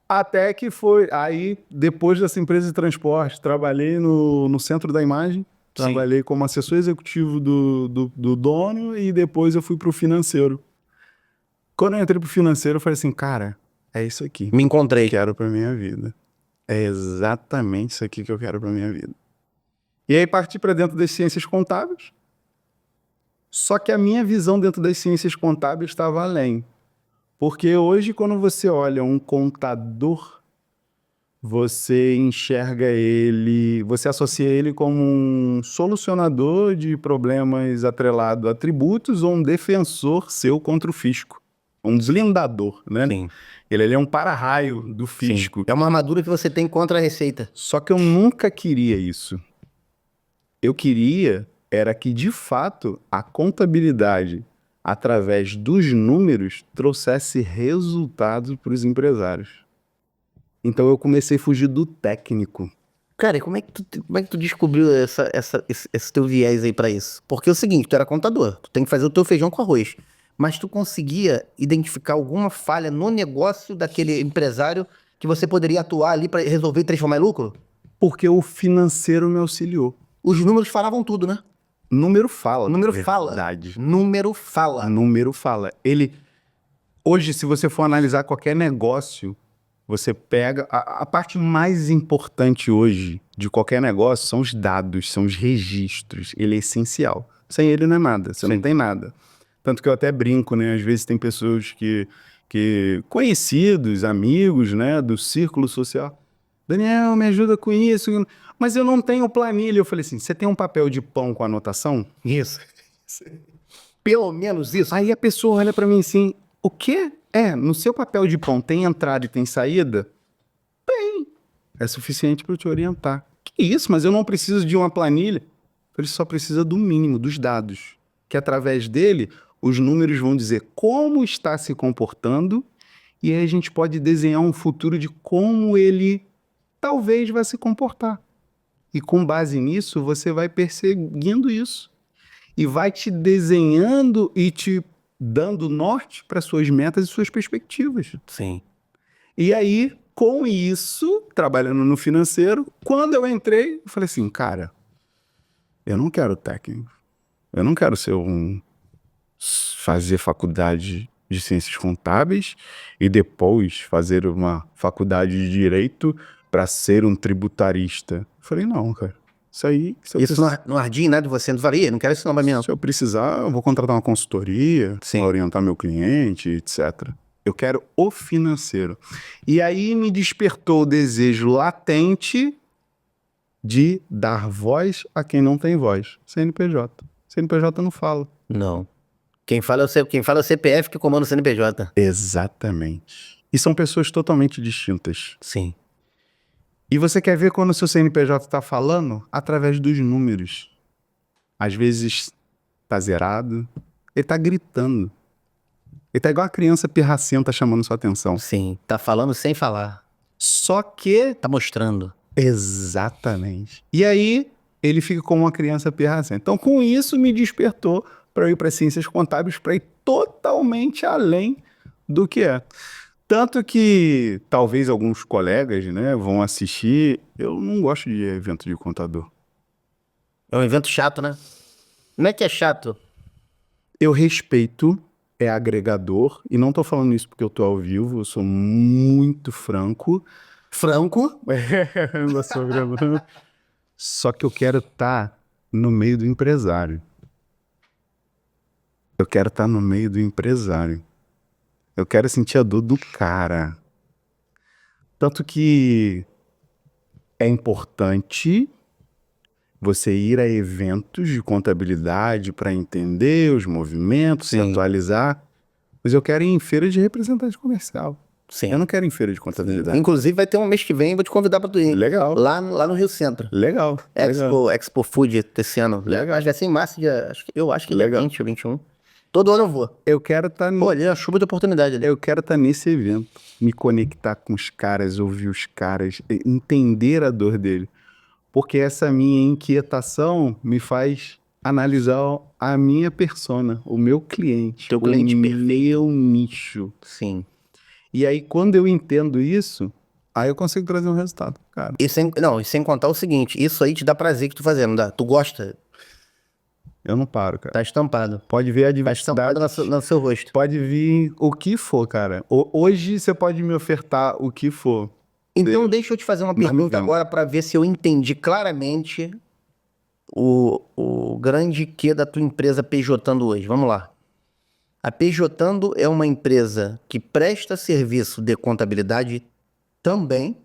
Até que foi. Aí, depois dessa empresa de transporte, trabalhei no Centro da Imagem. Trabalhei como assessor executivo do dono e depois eu fui para o financeiro. Quando eu entrei para o financeiro, eu falei assim, cara, é isso aqui Me encontrei. que eu quero para minha vida. É exatamente isso aqui que eu quero para minha vida. E aí parti para dentro das ciências contábeis. Só que a minha visão dentro das ciências contábeis estava além. Porque hoje, quando você olha um contador, você enxerga ele, você associa ele como um solucionador de problemas atrelado a tributos ou um defensor seu contra o fisco. Um deslindador, né? Sim. Ele é um para-raio do fisco. É uma armadura que você tem contra a Receita. Só que eu nunca queria isso. Eu queria era que, de fato, a contabilidade, através dos números, trouxesse resultados para os empresários. Então eu comecei a fugir do técnico. Cara, e como é que tu descobriu esse teu viés aí pra isso? Porque é o seguinte, tu era contador, tu tem que fazer o teu feijão com arroz. Mas tu conseguia identificar alguma falha no negócio daquele empresário que você poderia atuar ali pra resolver e transformar em lucro? Porque o financeiro me auxiliou. Os números falavam tudo, né? Número fala. Número fala. Verdade. Número fala. Número fala. Hoje, se você for analisar qualquer negócio, você pega... A parte mais importante hoje de qualquer negócio são os dados, são os registros. Ele é essencial. Sem ele não é nada. Você não tem nada. Tanto que eu até brinco, né? Às vezes tem pessoas que conhecidos, amigos, né? Do círculo social. Daniel, me ajuda com isso. Mas eu não tenho planilha. Eu falei assim, você tem um papel de pão com anotação? Isso. Pelo menos isso. Aí a pessoa olha pra mim assim, o quê? No seu papel de pão tem entrada e tem saída? Tem. É suficiente para eu te orientar. Que isso? Mas eu não preciso de uma planilha. Ele só precisa do mínimo, dos dados. Que através dele, os números vão dizer como está se comportando e aí a gente pode desenhar um futuro de como ele talvez vai se comportar. E com base nisso, você vai perseguindo isso. E vai te desenhando e te dando norte para suas metas e suas perspectivas. Sim. E aí, com isso, trabalhando no financeiro, quando eu entrei, eu falei assim, cara, eu não quero técnico. Eu não quero fazer faculdade de ciências contábeis e depois fazer uma faculdade de direito para ser um tributarista. Eu falei, não, cara. Isso não ardia nada de você, não faria, não quero isso não pra mim não. Se eu precisar, eu vou contratar uma consultoria para orientar meu cliente, etc. Eu quero o financeiro. E aí me despertou o desejo latente de dar voz a quem não tem voz. CNPJ. CNPJ não fala. Não. Quem fala é o CPF que comanda o CNPJ. Exatamente. E são pessoas totalmente distintas. Sim. E você quer ver quando o seu CNPJ está falando? Através dos números. Às vezes tá zerado, ele tá gritando. Ele tá igual a criança pirracenta chamando sua atenção. Sim, tá falando sem falar. Só que... Tá mostrando. Exatamente. E aí, ele fica como uma criança pirracenta. Então, com isso, me despertou para eu ir para ciências contábeis, para ir totalmente além do que é. Tanto que talvez alguns colegas, né, vão assistir. Eu não gosto de evento de contador. É um evento chato, né? Não é que é chato. Eu respeito, é agregador, e não tô falando isso porque eu tô ao vivo, eu sou muito franco. Franco. Eu sou gravando. Só que eu quero estar no meio do empresário. Eu quero estar no meio do empresário. Eu quero sentir a dor do cara. Tanto que é importante, você ir a eventos de contabilidade para entender os movimentos, se Sim. atualizar. Mas eu quero ir em feira de representante comercial. Sim. Eu não quero ir em feira de contabilidade. Inclusive vai ter um mês que vem, vou te convidar pra tu ir. Legal. Lá no Rio Centro. Legal. Legal. Expo Food esse ano. Legal. Mas vai ser em março, eu acho que dia Legal. 20 ou 21. Todo ano eu vou. Eu quero estar Pô, ali é uma chuva de oportunidade ali. Eu quero estar nesse evento, me conectar com os caras, ouvir os caras, entender a dor dele. Porque essa minha inquietação me faz analisar a minha persona, o meu cliente, Teu cliente o perfeito. meu nicho. Sim. E aí, quando eu entendo isso, aí eu consigo trazer um resultado, cara. E sem contar o seguinte, isso aí te dá prazer que tu fazendo, não dá? Tu gosta, Eu não paro, cara. tá estampado. Pode ver a Tá estampado diversidade. no seu rosto. Pode vir o que for, cara. Hoje você pode me ofertar o que for. Então deixa eu te fazer uma pergunta agora pra ver se eu entendi claramente o grande quê da tua empresa PJando hoje. Vamos lá. A PJando é uma empresa que presta serviço de contabilidade também,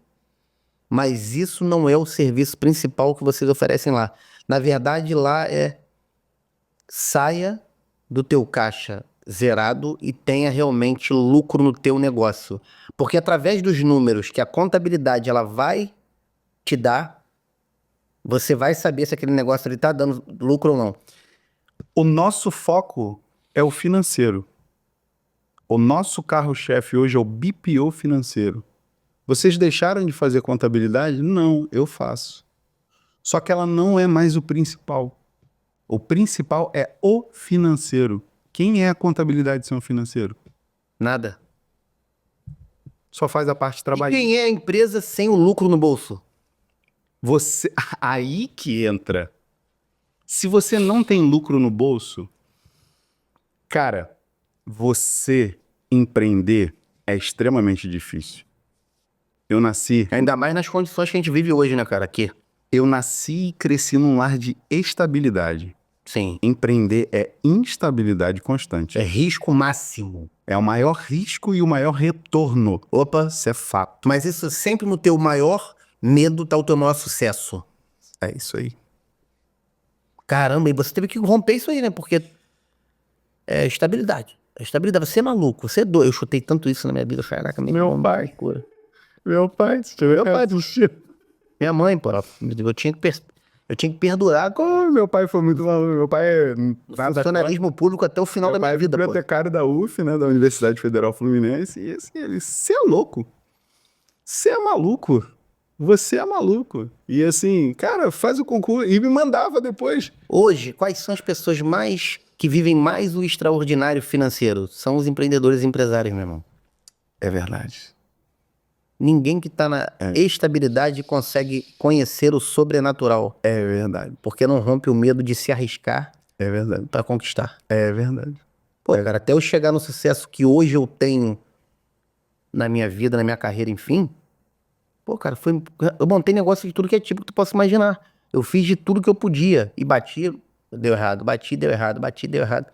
mas isso não é o serviço principal que vocês oferecem lá. Na verdade, lá é saia do teu caixa zerado e tenha realmente lucro no teu negócio. Porque através dos números que a contabilidade ela vai te dar, você vai saber se aquele negócio ali tá dando lucro ou não. O nosso foco é o financeiro. O nosso carro-chefe hoje é o BPO financeiro. Vocês deixaram de fazer contabilidade? Não, eu faço. Só que ela não é mais o principal. O principal é o financeiro. Quem é a contabilidade sem o financeiro? Nada. Só faz a parte E trabalhista. quem é a empresa sem o lucro no bolso? Você, aí que entra. Se você não tem lucro no bolso, cara, você empreender é extremamente difícil. Eu nasci Ainda mais nas condições que a gente vive hoje, né, cara? Aqui. e cresci num lar de estabilidade. Sim. Empreender é instabilidade constante. É risco máximo. É o maior risco e o maior retorno. Opa. Isso é fato. Mas isso sempre no teu maior medo tá o teu maior sucesso. É isso aí. Caramba, e você teve que romper isso aí, né? Porque é estabilidade. É estabilidade. Você é maluco, você é doido. Eu chutei tanto isso na minha vida. Caraca, Meu pai. Meu pai, minha mãe, pô. Eu tinha que perdurar com Oh, meu pai foi muito maluco. Meu pai é o funcionalismo público até o final da Meu pai minha é vida, pô. bibliotecário da UF, né, da Universidade Federal Fluminense, e assim, ele, você é louco, você é maluco, você é maluco. E assim, cara, faz o concurso, e me mandava depois. Hoje, quais são as pessoas que vivem mais o extraordinário financeiro? São os empreendedores e empresários, meu irmão. É verdade. Ninguém que tá na estabilidade consegue conhecer o sobrenatural, É verdade. porque não rompe o medo de se arriscar É verdade. pra conquistar. É verdade. Pô, cara, até eu chegar no sucesso que hoje eu tenho na minha vida, na minha carreira, enfim, pô, cara, eu montei negócio de tudo que é tipo que tu possa imaginar. Eu fiz de tudo que eu podia e bati, deu errado, bati, deu errado, bati, deu errado.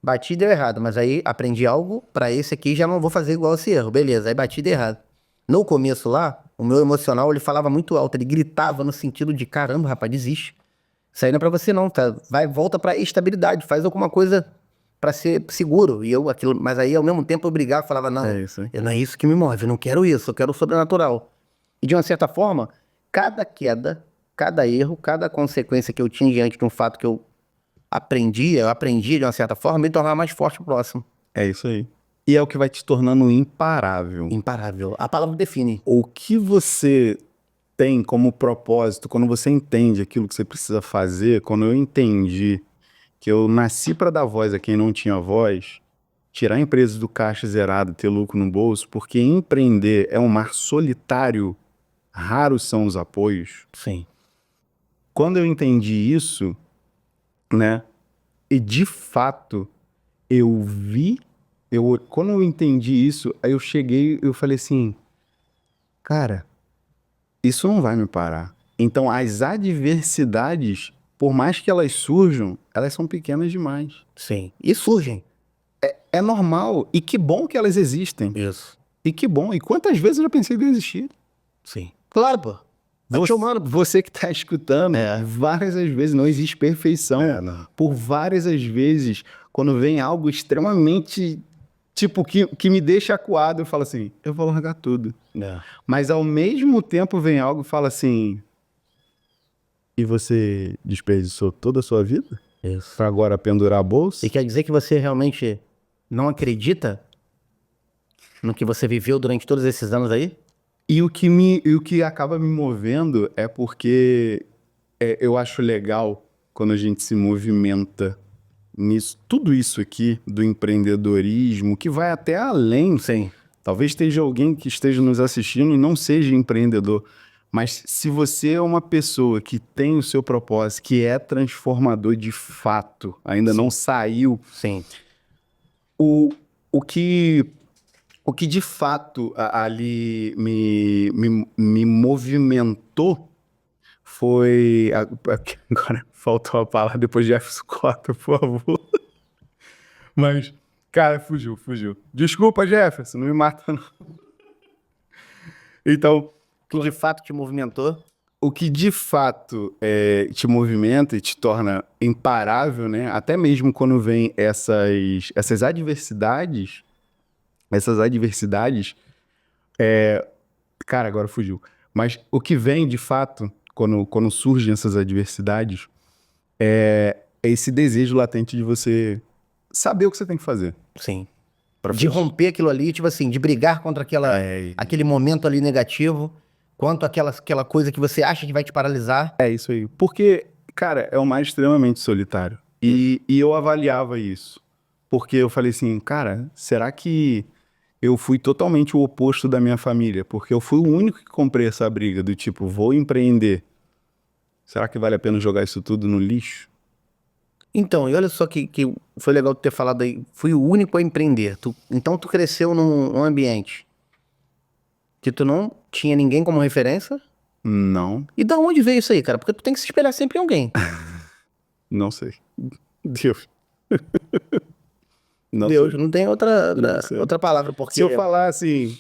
Bati, deu errado, mas aí aprendi algo, pra esse aqui já não vou fazer igual esse erro, beleza, aí bati, deu errado. No começo lá, o meu emocional, ele falava muito alto, ele gritava no sentido de, caramba, rapaz, desiste. Isso aí não é pra você não, tá? Volta pra estabilidade, faz alguma coisa pra ser seguro. Mas aí ao mesmo tempo eu brigava, falava, não, É isso aí. não é isso que me move, eu não quero isso, eu quero o sobrenatural. E de uma certa forma, cada queda, cada erro, cada consequência que eu tinha diante de um fato que eu aprendi de uma certa forma, me tornava mais forte pro próximo. É isso aí. E é o que vai te tornando imparável. Imparável. A palavra define. O que você tem como propósito, quando você entende aquilo que você precisa fazer, quando eu entendi que eu nasci para dar voz a quem não tinha voz, tirar empresas do caixa zerado, ter lucro no bolso, porque empreender é um mar solitário, raros são os apoios. Sim. Quando eu entendi isso, né, e de fato quando eu entendi isso, aí eu cheguei, eu falei assim, cara, isso não vai me parar. Então as adversidades, por mais que elas surjam, elas são pequenas demais. Sim. E surgem. É normal, e que bom que elas existem. Isso. E que bom, e quantas vezes eu já pensei em desistir? Sim. Claro, pô. Você, humano. Você que tá escutando, várias as vezes não existe perfeição. Não. Por várias as vezes, quando vem algo extremamente, tipo, que me deixa acuado, eu falo assim, eu vou largar tudo. Mas ao mesmo tempo vem algo e fala assim, e você desperdiçou toda a sua vida? Isso. Pra agora pendurar a bolsa? E quer dizer que você realmente não acredita no que você viveu durante todos esses anos aí? E o que acaba me movendo é porque eu acho legal quando a gente se movimenta nisso, tudo isso aqui do empreendedorismo, que vai até além. Sim. Talvez esteja alguém que esteja nos assistindo e não seja empreendedor. Mas se você é uma pessoa que tem o seu propósito, que é transformador de fato, ainda não saiu, Sim. o que de fato ali me movimentou foi. Agora faltou a palavra depois de Jefferson Cota, por favor. Mas, cara, fugiu. Desculpa, Jefferson, não me mata, não. Então, O que de fato te movimentou? o que de fato te movimenta e te torna imparável, né? Até mesmo quando vem essas adversidades. Cara, agora fugiu. Mas o que vem, de fato, quando surgem essas adversidades, é esse desejo latente de você saber o que você tem que fazer. Sim. De romper aquilo ali, tipo assim, de brigar contra aquele momento ali negativo, quanto aquela coisa que você acha que vai te paralisar. É isso aí. Porque, cara, é um mar extremamente solitário. E eu avaliava isso. Porque eu falei assim, cara, será que eu fui totalmente o oposto da minha família? Porque eu fui o único que comprei essa briga do tipo, vou empreender. Será que vale a pena jogar isso tudo no lixo? Então, e olha só que foi legal tu ter falado aí, fui o único a empreender. Então tu cresceu num ambiente que tu não tinha ninguém como referência. Não, E da onde veio isso aí, cara? Porque tu tem que se espelhar sempre em alguém. não sei. Deus. Não Deus, sei. não tem sei. outra palavra, porque... Se eu falar assim,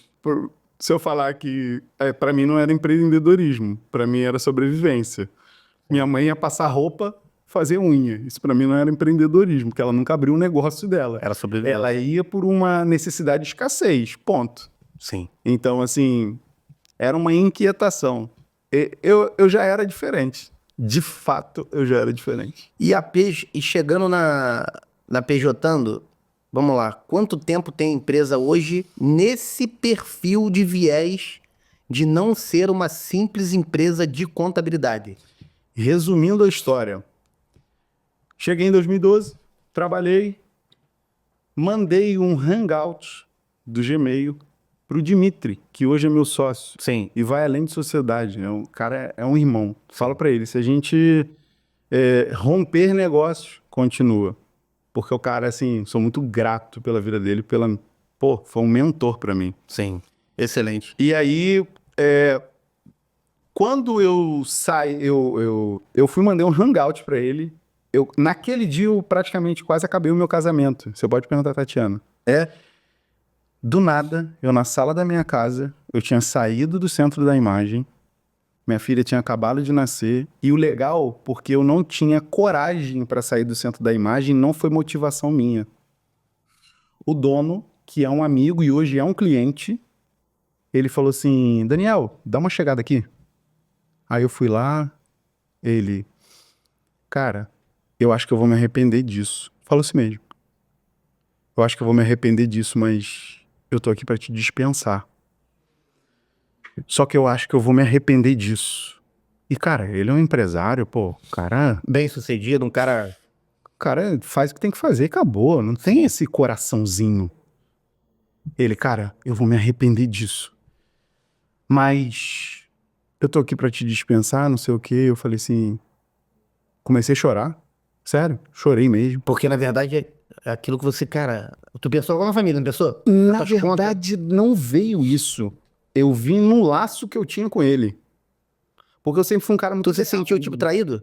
se eu falar que para mim não era empreendedorismo, para mim era sobrevivência. Minha mãe ia passar roupa, fazer unha. Isso para mim não era empreendedorismo, porque ela nunca abriu um negócio dela. Era sobrevivência. Ela ia por uma necessidade de escassez, ponto. Sim. Então, assim, era uma inquietação. Eu já era diferente. De fato, eu já era diferente. E chegando na PJando, vamos lá, quanto tempo tem a empresa hoje nesse perfil de viés de não ser uma simples empresa de contabilidade? Resumindo a história, cheguei em 2012, trabalhei, mandei um hangout do Gmail pro Dimitri, que hoje é meu sócio. Sim. E vai além de sociedade, né? O cara é um irmão. Fala pra ele, se a gente romper negócios, continua. Porque o cara, assim, sou muito grato pela vida dele, foi um mentor pra mim. Sim. Excelente. E aí, quando eu saí, eu fui mandar um hangout pra ele. Naquele dia, eu praticamente quase acabei o meu casamento. Você pode perguntar, Tatiana. Do nada, eu na sala da minha casa, eu tinha saído do centro da imagem, minha filha tinha acabado de nascer, e o legal, porque eu não tinha coragem para sair do centro da imagem, não foi motivação minha. O dono, que é um amigo e hoje é um cliente, ele falou assim, Daniel, dá uma chegada aqui. Aí eu fui lá, ele, cara, eu acho que eu vou me arrepender disso. Falou assim mesmo. Eu acho que eu vou me arrepender disso, mas eu tô aqui pra te dispensar. Só que eu acho que eu vou me arrepender disso. E, cara, ele é um empresário, pô, cara... Bem sucedido, um cara... O cara faz o que tem que fazer e acabou. Não tem esse coraçãozinho. Ele, cara, eu vou me arrepender disso. Mas eu tô aqui pra te dispensar, não sei o quê. Eu falei assim... Comecei a chorar. Sério, chorei mesmo. Porque, na verdade, é aquilo que você, cara... Tu pensou com a família, não pensou? Na verdade, não veio isso. Eu vi no laço que eu tinha com ele. Porque eu sempre fui um cara muito... Tu se sentiu, tipo, traído?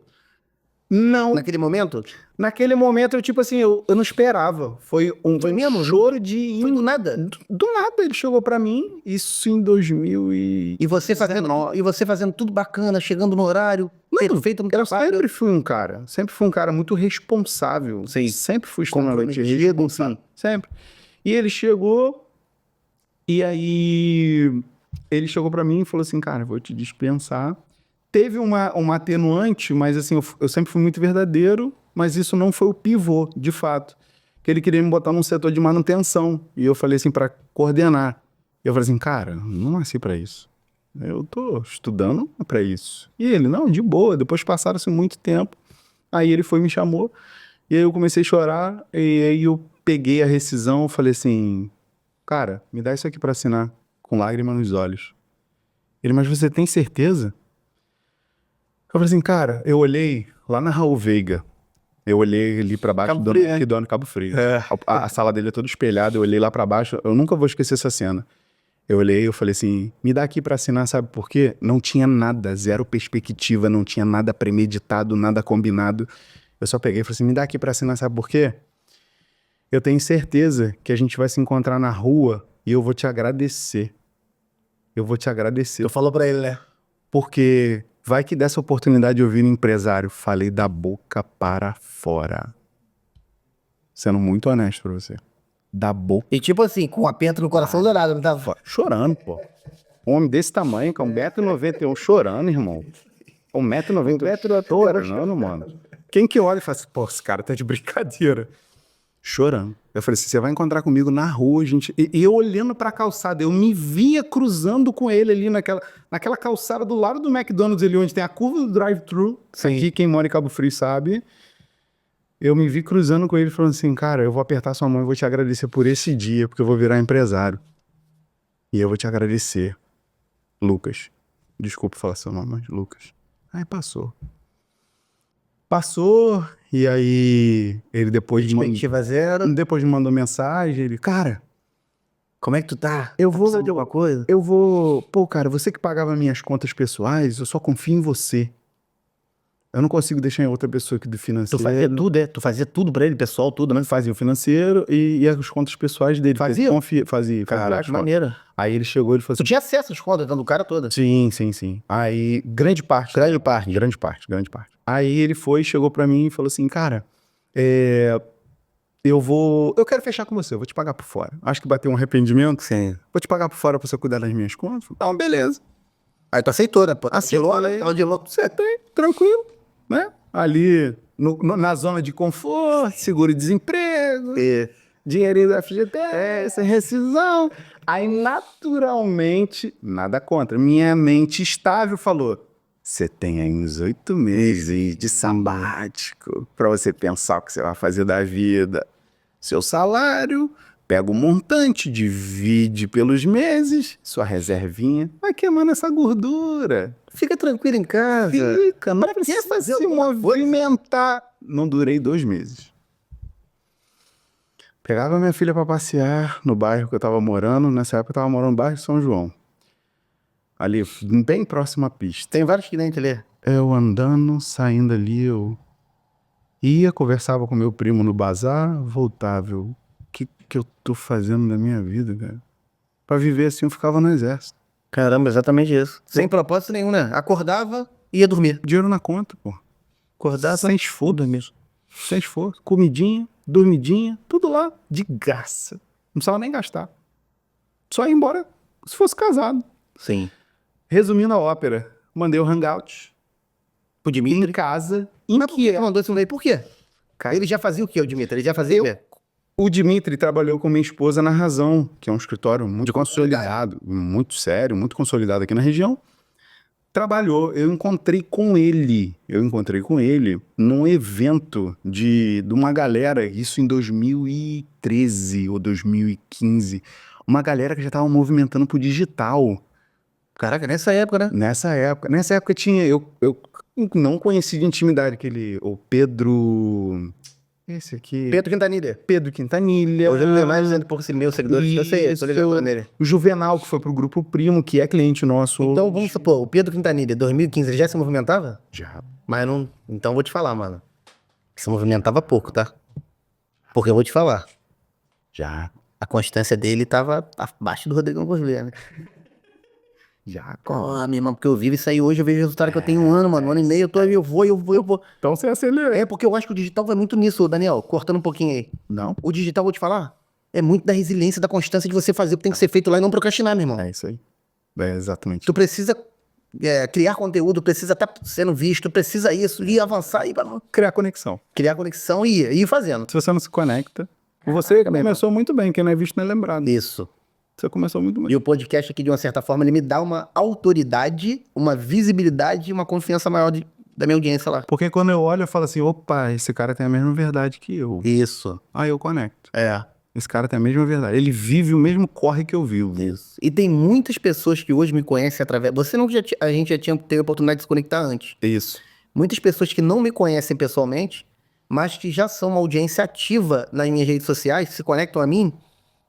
Não, naquele momento? naquele momento eu, tipo assim, eu não esperava. Foi um mesmo? choro de... Foi do nada. Do nada ele chegou pra mim, isso em 2000 E você fazendo tudo bacana, chegando no horário, perfeito no Eu trabalho. sempre fui um cara muito responsável. Sim. Sempre fui Comprometido, extremamente responsável. Sempre. E ele chegou, e aí ele chegou pra mim e falou assim, cara, vou te dispensar. Teve uma atenuante, mas assim, eu sempre fui muito verdadeiro, mas isso não foi o pivô, de fato. Que ele queria me botar num setor de manutenção. E eu falei assim, pra coordenar. E eu falei assim, cara, não nasci pra isso. Eu tô estudando pra isso. E ele, não, de boa. Depois passaram-se muito tempo. Aí ele foi e me chamou. E aí eu comecei a chorar. E aí eu peguei a rescisão. Falei assim, cara, me dá isso aqui pra assinar. Com lágrimas nos olhos. Ele, mas você tem certeza? Eu falei assim, cara, eu olhei lá na Raul Veiga. Eu olhei ali pra baixo Cabo do Frio, que dono Cabo Frio. É. A sala dele é toda espelhada. Eu olhei lá pra baixo. Eu nunca vou esquecer essa cena. Eu olhei e eu falei assim, me dá aqui pra assinar, sabe por quê? Não tinha nada, zero perspectiva, não tinha nada premeditado, nada combinado. Eu só peguei e falei assim, me dá aqui pra assinar, sabe por quê? Eu tenho certeza que a gente vai se encontrar na rua e eu vou te agradecer. Eu vou te agradecer. Tu falou pra ele, né? Porque vai que dessa oportunidade de ouvir um empresário. Falei da boca para fora. Sendo muito honesto pra você. Da boca. E tipo assim, com um aperto no coração danado, não tava? Chorando, pô. Um homem desse tamanho, com 1,91 m, chorando, irmão. 1,91 m chorando, mano. Quem que olha e fala assim, pô, esse cara tá de brincadeira. Chorando. Eu falei assim, você vai encontrar comigo na rua, gente. E eu olhando pra calçada, eu me via cruzando com ele ali naquela calçada do lado do McDonald's ali, onde tem a curva do drive-thru. Aqui, quem mora em Cabo Frio sabe. Eu me vi cruzando com ele falando assim, cara, eu vou apertar sua mão e vou te agradecer por esse dia, porque eu vou virar empresário. E eu vou te agradecer. Lucas. Desculpa falar seu nome, mas Lucas. Aí passou. Passou, e aí ele depois Perspectiva zero. me mandou mensagem, ele, cara, Como é que tu tá? eu vou... Precisando de alguma coisa? Pô, cara, você que pagava minhas contas pessoais, eu só confio em você. Eu não consigo deixar em outra pessoa aqui do Tu financeiro. fazia tudo, é? Tu fazia tudo pra ele, pessoal, tudo, né? Fazia o financeiro e as contas pessoais dele. Fazia? Fazia. Caraca, as contas. maneira. Aí ele chegou e ele falou Tu assim, tinha acesso às contas do cara toda? sim. Aí, grande parte. Aí ele foi, chegou pra mim e falou assim, cara, eu quero fechar com você, eu vou te pagar por fora. Acho que bateu um arrependimento. Sim. Vou te pagar por fora pra você cuidar das minhas contas. Então, beleza. Aí tu aceitou, né? Pô? Aceitou, de né? louco, de louco. Acertei, tranquilo, né? Ali, na zona de conforto, seguro-desemprego, dinheirinho do FGTS, rescisão. Aí, naturalmente, nada contra, minha mente estável falou, você tem aí uns 8 meses de sabático pra você pensar o que você vai fazer da vida. Seu salário, pega o montante, divide pelos meses, sua reservinha, vai queimando essa gordura. Fica tranquilo em casa. Fica, não precisa se movimentar. Não durei 2 meses. Pegava minha filha pra passear no bairro que eu tava morando. Nessa época eu tava morando no bairro de São João. Ali, bem próximo à pista. Tem vários clientes ali. Eu andando, saindo ali, eu ia, conversava com meu primo no bazar, voltava. O que eu tô fazendo da minha vida, cara? Pra viver assim, eu ficava no exército. Caramba, exatamente isso. Sem propósito nenhum, né? Acordava e ia dormir. Dinheiro na conta, pô. Acordava sem esforço. dormir. Sem esforço. Comidinha, dormidinha, tudo lá, de graça. Não precisava nem gastar. Só ir embora se fosse casado. Sim. Resumindo a ópera, mandei o hangout Pro Dimitri? em casa. Mas por que mandou esse moleque? Por quê? Ele já fazia o quê, o Dimitri? Ele já fazia o quê? O Dimitri trabalhou com minha esposa na Razão, que é um escritório muito consolidado, muito sério, muito consolidado aqui na região. Trabalhou, eu encontrei com ele num evento de uma galera, isso em 2013 ou 2015, uma galera que já estava movimentando pro digital. Caraca, nessa época, né? Nessa época tinha, eu não conheci de intimidade o Pedro, Esse aqui. Pedro Quintanilha. Pedro Quintanilha. Hoje ele tem mais de 200 seguidores. Eu sei, tô ligado nele. O Juvenal, que foi pro Grupo Primo, que é cliente nosso. Então, vamos supor, o Pedro Quintanilha, 2015, ele já se movimentava? Já. Mas não... Então, eu vou te falar, mano. Se movimentava pouco, tá? Porque eu vou te falar. Já. A constância dele tava abaixo do Rodrigão Corvê, né? Já, Ah, meu irmão, porque eu vivo isso aí hoje, eu vejo o resultado que eu tenho um ano, mano. Um ano e meio, eu vou. Então você acelera. É porque eu acho que o digital vai muito nisso, Daniel. Cortando um pouquinho aí. Não? O digital, vou te falar, é muito da resiliência, da constância de você fazer o que tem que ser feito lá e não procrastinar, meu irmão. É isso aí. É exatamente. Tu precisa criar conteúdo, precisa estar sendo visto, precisa isso, e avançar e Criar conexão. criar conexão e ir fazendo. Se você não se conecta, você começou muito bem. Quem não é visto não é lembrado. Isso. Você começou muito bem. E o podcast aqui, de uma certa forma, ele me dá uma autoridade, uma visibilidade e uma confiança maior da minha audiência lá. Porque quando eu olho, eu falo assim, opa, esse cara tem a mesma verdade que eu. Isso. Aí eu conecto. É. Esse cara tem a mesma verdade. Ele vive o mesmo corre que eu vivo. Isso. E tem muitas pessoas que hoje me conhecem através... Você não a gente já tinha teve a oportunidade de se conectar antes. Isso. Muitas pessoas que não me conhecem pessoalmente, mas que já são uma audiência ativa nas minhas redes sociais, se conectam a mim,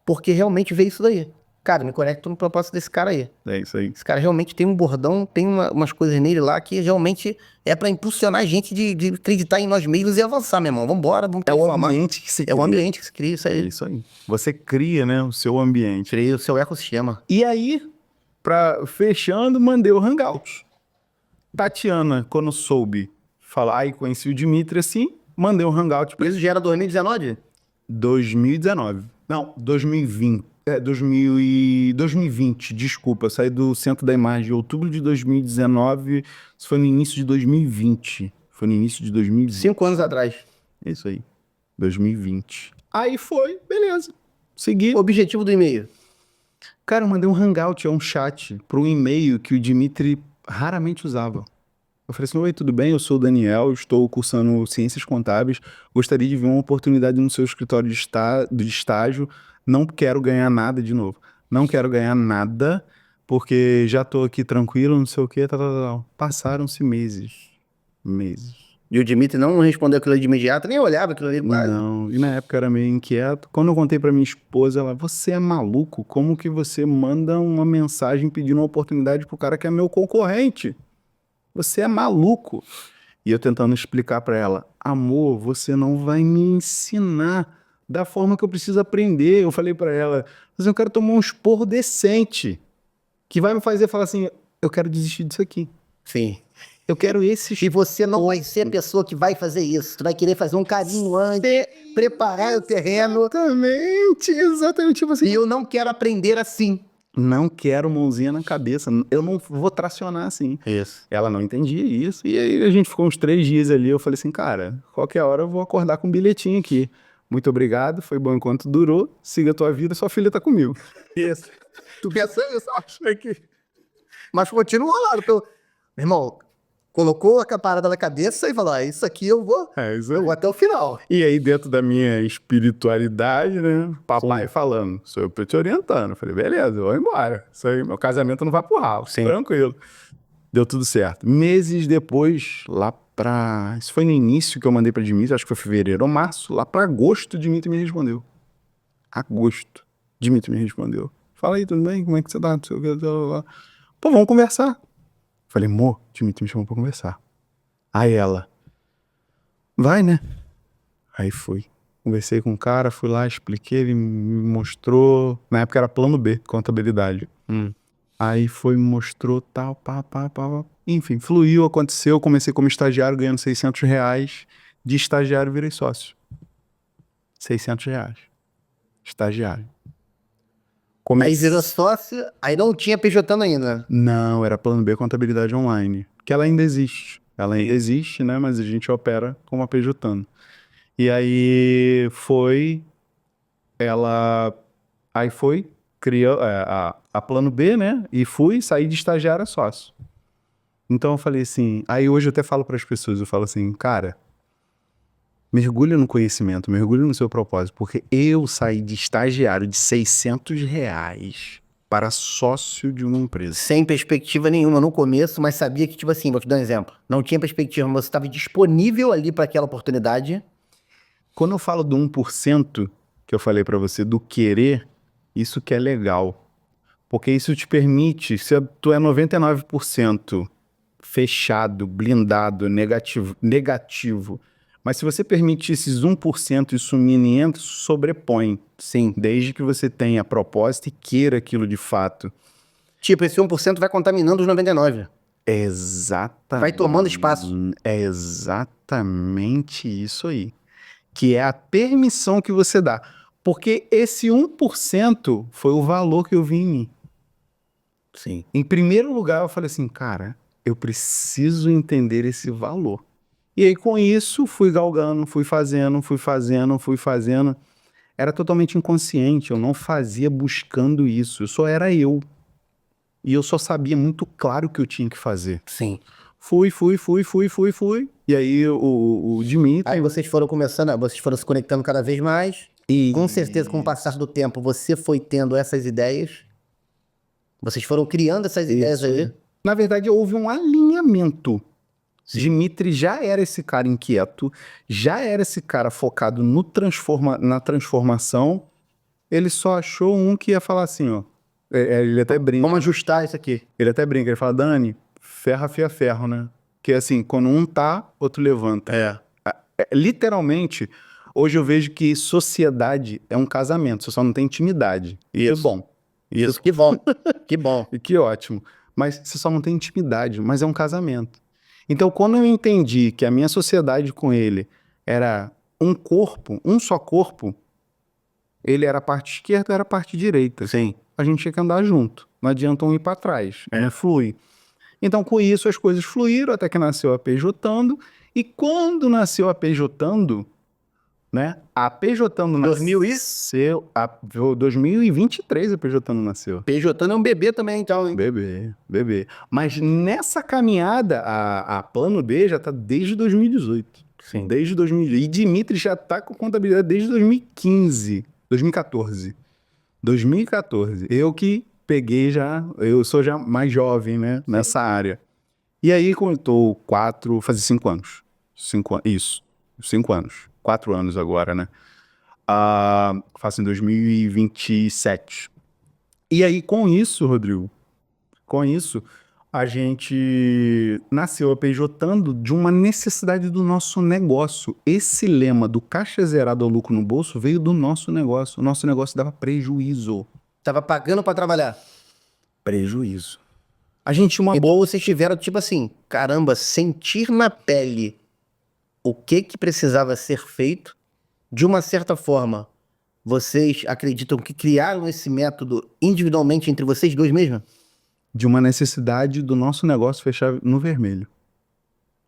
porque realmente vê isso daí. Cara, me conecto no propósito desse cara aí. É isso aí. Esse cara realmente tem um bordão, tem umas coisas nele lá que realmente é pra impulsionar a gente de acreditar em nós mesmos e avançar, meu irmão. Vambora, vamos É o transformar. ambiente que se É o ambiente que se cria, isso É aí. isso aí. Você cria, né, o seu ambiente. Cria o seu ecossistema. E aí, fechando, mandei o Hangouts. Tatiana, quando soube falar, aí conheci o Dimitri assim, mandei um Hangout pra Isso já era 2019? 2019. Não, 2020. 2020, desculpa. Eu saí do Centro da Imagem em outubro de 2019. Isso foi no início de 2020. Foi no início de 2020. 5 anos atrás. É isso aí. 2020. Aí foi, beleza. Segui. O objetivo do e-mail. Cara, eu mandei um Hangout, um chat, para um e-mail que o Dimitri raramente usava. Eu falei assim, oi, tudo bem? Eu sou o Daniel, estou cursando Ciências Contábeis, gostaria de ver uma oportunidade no seu escritório de estágio, não quero ganhar nada de novo. Não quero ganhar nada, porque já estou aqui tranquilo, não sei o quê, tal. Passaram-se meses. E o Dimitri não respondeu aquilo ali de imediato, nem olhava aquilo ali. Não, e na época eu era meio inquieto. Quando eu contei pra minha esposa, ela, você é maluco? Como que você manda uma mensagem pedindo uma oportunidade pro cara que é meu concorrente? Você é maluco. E eu tentando explicar pra ela, amor, você não vai me ensinar da forma que eu preciso aprender. Eu falei pra ela, mas eu quero tomar um esporro decente, que vai me fazer falar assim, eu quero desistir disso aqui. Sim. Eu quero esse E você não vai ser a pessoa que vai fazer isso. Tu vai querer fazer um carinho antes, preparar o terreno. Exatamente, tipo assim. E eu não quero aprender assim. Não quero mãozinha na cabeça, eu não vou tracionar assim. Isso. Ela não entendia isso, e aí a gente ficou uns 3 dias ali, eu falei assim, cara, qualquer hora eu vou acordar com um bilhetinho aqui. Muito obrigado, foi bom enquanto durou, siga a tua vida, sua filha tá comigo. Isso. Tu pensou isso? Acho que... Mas continua lá. Meu irmão, colocou a parada na cabeça e falou, isso aqui eu vou Isso eu aí. vou até o final. E aí, dentro da minha espiritualidade, né, papai falando, sou eu te orientando. Eu falei, beleza, eu vou embora. Isso aí, meu casamento não vai pro ralo, tranquilo. Deu tudo certo. Meses depois, lá pra... Isso foi no início que eu mandei pra Dimitri, acho que foi fevereiro ou março. Lá pra agosto, Dimitri me respondeu. Agosto, Dimitri me respondeu. Fala aí, tudo bem? Como é que você tá? Pô, vamos conversar. Falei, amor, Dimitri me chamou pra conversar. Aí ela, vai, né? Aí fui. Conversei com o cara, fui lá, expliquei, ele me mostrou... Na época era plano B, contabilidade. Aí foi, me mostrou, tal, pá. Enfim, fluiu, aconteceu. Comecei como estagiário, ganhando R$600. De estagiário, virei sócio. R$600. Estagiário. Aí virou sócio, aí não tinha PJ ainda. Não, era plano B, contabilidade online. Que ela ainda existe. Ela ainda existe, né? Mas a gente opera como a PJ. E aí foi... Aí foi... Criou a plano B, né? E saí de estagiário a sócio. Então eu falei assim, aí hoje eu até falo para as pessoas, eu falo assim, cara, mergulha no conhecimento, mergulha no seu propósito, porque eu saí de estagiário de R$600 para sócio de uma empresa. Sem perspectiva nenhuma no começo, mas sabia que, tipo assim, vou te dar um exemplo, não tinha perspectiva, mas você estava disponível ali para aquela oportunidade, Quando eu falo do 1% que eu falei para você, do querer, isso que é legal. Porque isso te permite, se tu é 99% fechado, blindado, negativo, mas se você permite esses 1% isso entra, sobrepõe. Sim. Desde que você tenha propósito e queira aquilo de fato. Tipo, esse 1% vai contaminando os 99%. Exatamente. Vai tomando espaço. É exatamente isso aí. Que é a permissão que você dá. Porque esse 1% foi o valor que eu vi em mim. Sim. Em primeiro lugar, eu falei assim, cara, eu preciso entender esse valor. E aí, com isso, fui galgando, fui fazendo. Era totalmente inconsciente, eu não fazia buscando isso, eu só era eu. E eu só sabia muito claro o que eu tinha que fazer. Sim. Fui. E aí, o Dimitri... Aí vocês foram começando, vocês foram se conectando cada vez mais. E Com certeza, com o passar do tempo, você foi tendo essas ideias. Vocês foram criando essas ideias aí. Na verdade, houve um alinhamento. Sim. Dimitri já era esse cara inquieto, já era esse cara focado no na transformação. Ele só achou um que ia falar assim, ó. Ele até brinca. Vamos ajustar isso aqui. Ele até brinca, ele fala, Dani, ferro afia ferro, né? Que assim, quando um tá, outro levanta. Literalmente, hoje eu vejo que sociedade é um casamento, você só não tem intimidade. E é bom. Isso, que bom. Que bom. E que ótimo. Mas você só não tem intimidade, mas é um casamento. Então, quando eu entendi que a minha sociedade com ele era um corpo, um só corpo, ele era a parte esquerda, eu era a parte direita. Sim. A gente tinha que andar junto. Não adianta um ir para trás. Flui. Então, com isso, as coisas fluíram até que nasceu a PJando. E quando nasceu a PJando, né? A PJando nasceu... 2023 a PJando nasceu. PJando é um bebê também, então, hein? Bebê. Mas nessa caminhada, a Plano B já tá desde 2018. Sim. Desde 2018. E Dimitri já tá com contabilidade desde 2014. Eu que peguei já, eu sou já mais jovem, né, nessa área. E aí, quando eu tô faz 5 anos. 5 anos. 4 anos agora, né? Faço em 2027. E aí, com isso, Rodrigo, a gente nasceu apejotando de uma necessidade do nosso negócio. Esse lema do caixa zerado ao lucro no bolso veio do nosso negócio. O nosso negócio dava prejuízo. Tava pagando pra trabalhar. Prejuízo. A gente tinha uma... Então vocês tiveram, tipo assim, caramba, sentir na pele o que precisava ser feito. De uma certa forma, vocês acreditam que criaram esse método individualmente entre vocês dois mesmo? De uma necessidade do nosso negócio fechar no vermelho.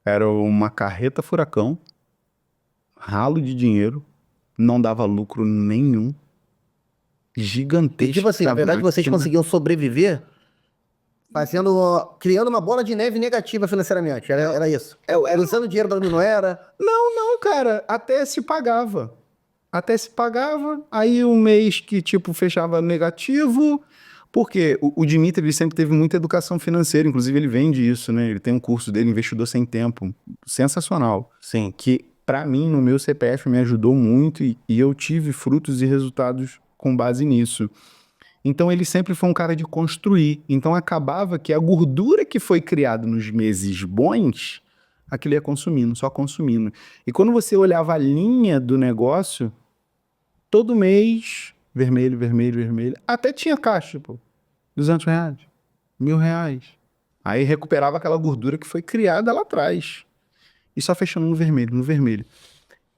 Era uma carreta furacão, ralo de dinheiro, não dava lucro nenhum, gigantesco. E tipo assim, na verdade vocês conseguiam sobreviver criando uma bola de neve negativa financeiramente, era isso? Era usando dinheiro da não era? Não, cara, até se pagava, aí um mês que tipo fechava negativo, porque o Dimitri ele sempre teve muita educação financeira, inclusive ele vende isso, né? Ele tem um curso dele, Investidor Sem Tempo, sensacional. Sim. Que para mim, no meu CPF, me ajudou muito e eu tive frutos e resultados com base nisso. Então ele sempre foi um cara de construir. Então acabava que a gordura que foi criada nos meses bons, aquilo ia consumindo, só consumindo. E quando você olhava a linha do negócio, todo mês, vermelho, até tinha caixa, pô. R$200, R$1.000. Aí recuperava aquela gordura que foi criada lá atrás. E só fechando no vermelho.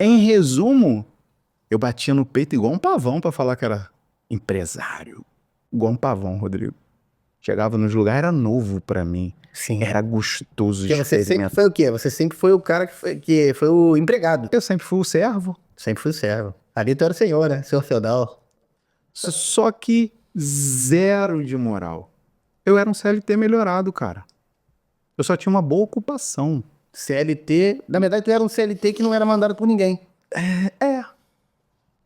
Em resumo, eu batia no peito igual um pavão pra falar que era empresário. Igual um pavão, Rodrigo. Chegava nos lugares, era novo pra mim. Sim. Era gostoso. Porque você sempre foi o quê? Você sempre foi o cara que foi o empregado. Eu sempre fui o servo. Sempre fui o servo. Ali tu era o senhor, né? Senhor feudal. Só que zero de moral. Eu era um CLT melhorado, cara. Eu só tinha uma boa ocupação. CLT... Na verdade, tu era um CLT que não era mandado por ninguém.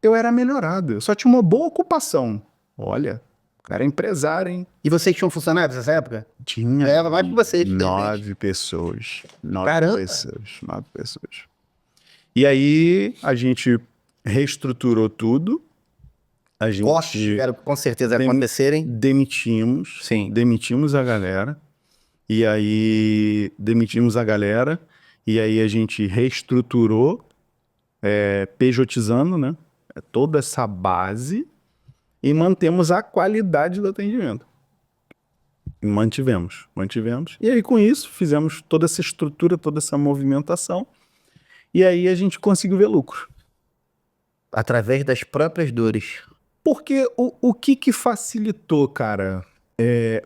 Eu era melhorado. Eu só tinha uma boa ocupação. Olha, eu era empresário, hein? E vocês tinham funcionários nessa época? Tinha. Era mais que vocês. 9 pessoas. 9 Caramba. pessoas. 9 pessoas. E aí, a gente reestruturou tudo. A gente Cortes tiveram que com certeza acontecerem. demitimos. Sim. Demitimos a galera. E aí a gente reestruturou, pejotizando, né? Toda essa base e mantemos a qualidade do atendimento. Mantivemos. E aí, com isso, fizemos toda essa estrutura, toda essa movimentação. E aí a gente conseguiu ver lucro. Através das próprias dores. Porque o que facilitou, cara?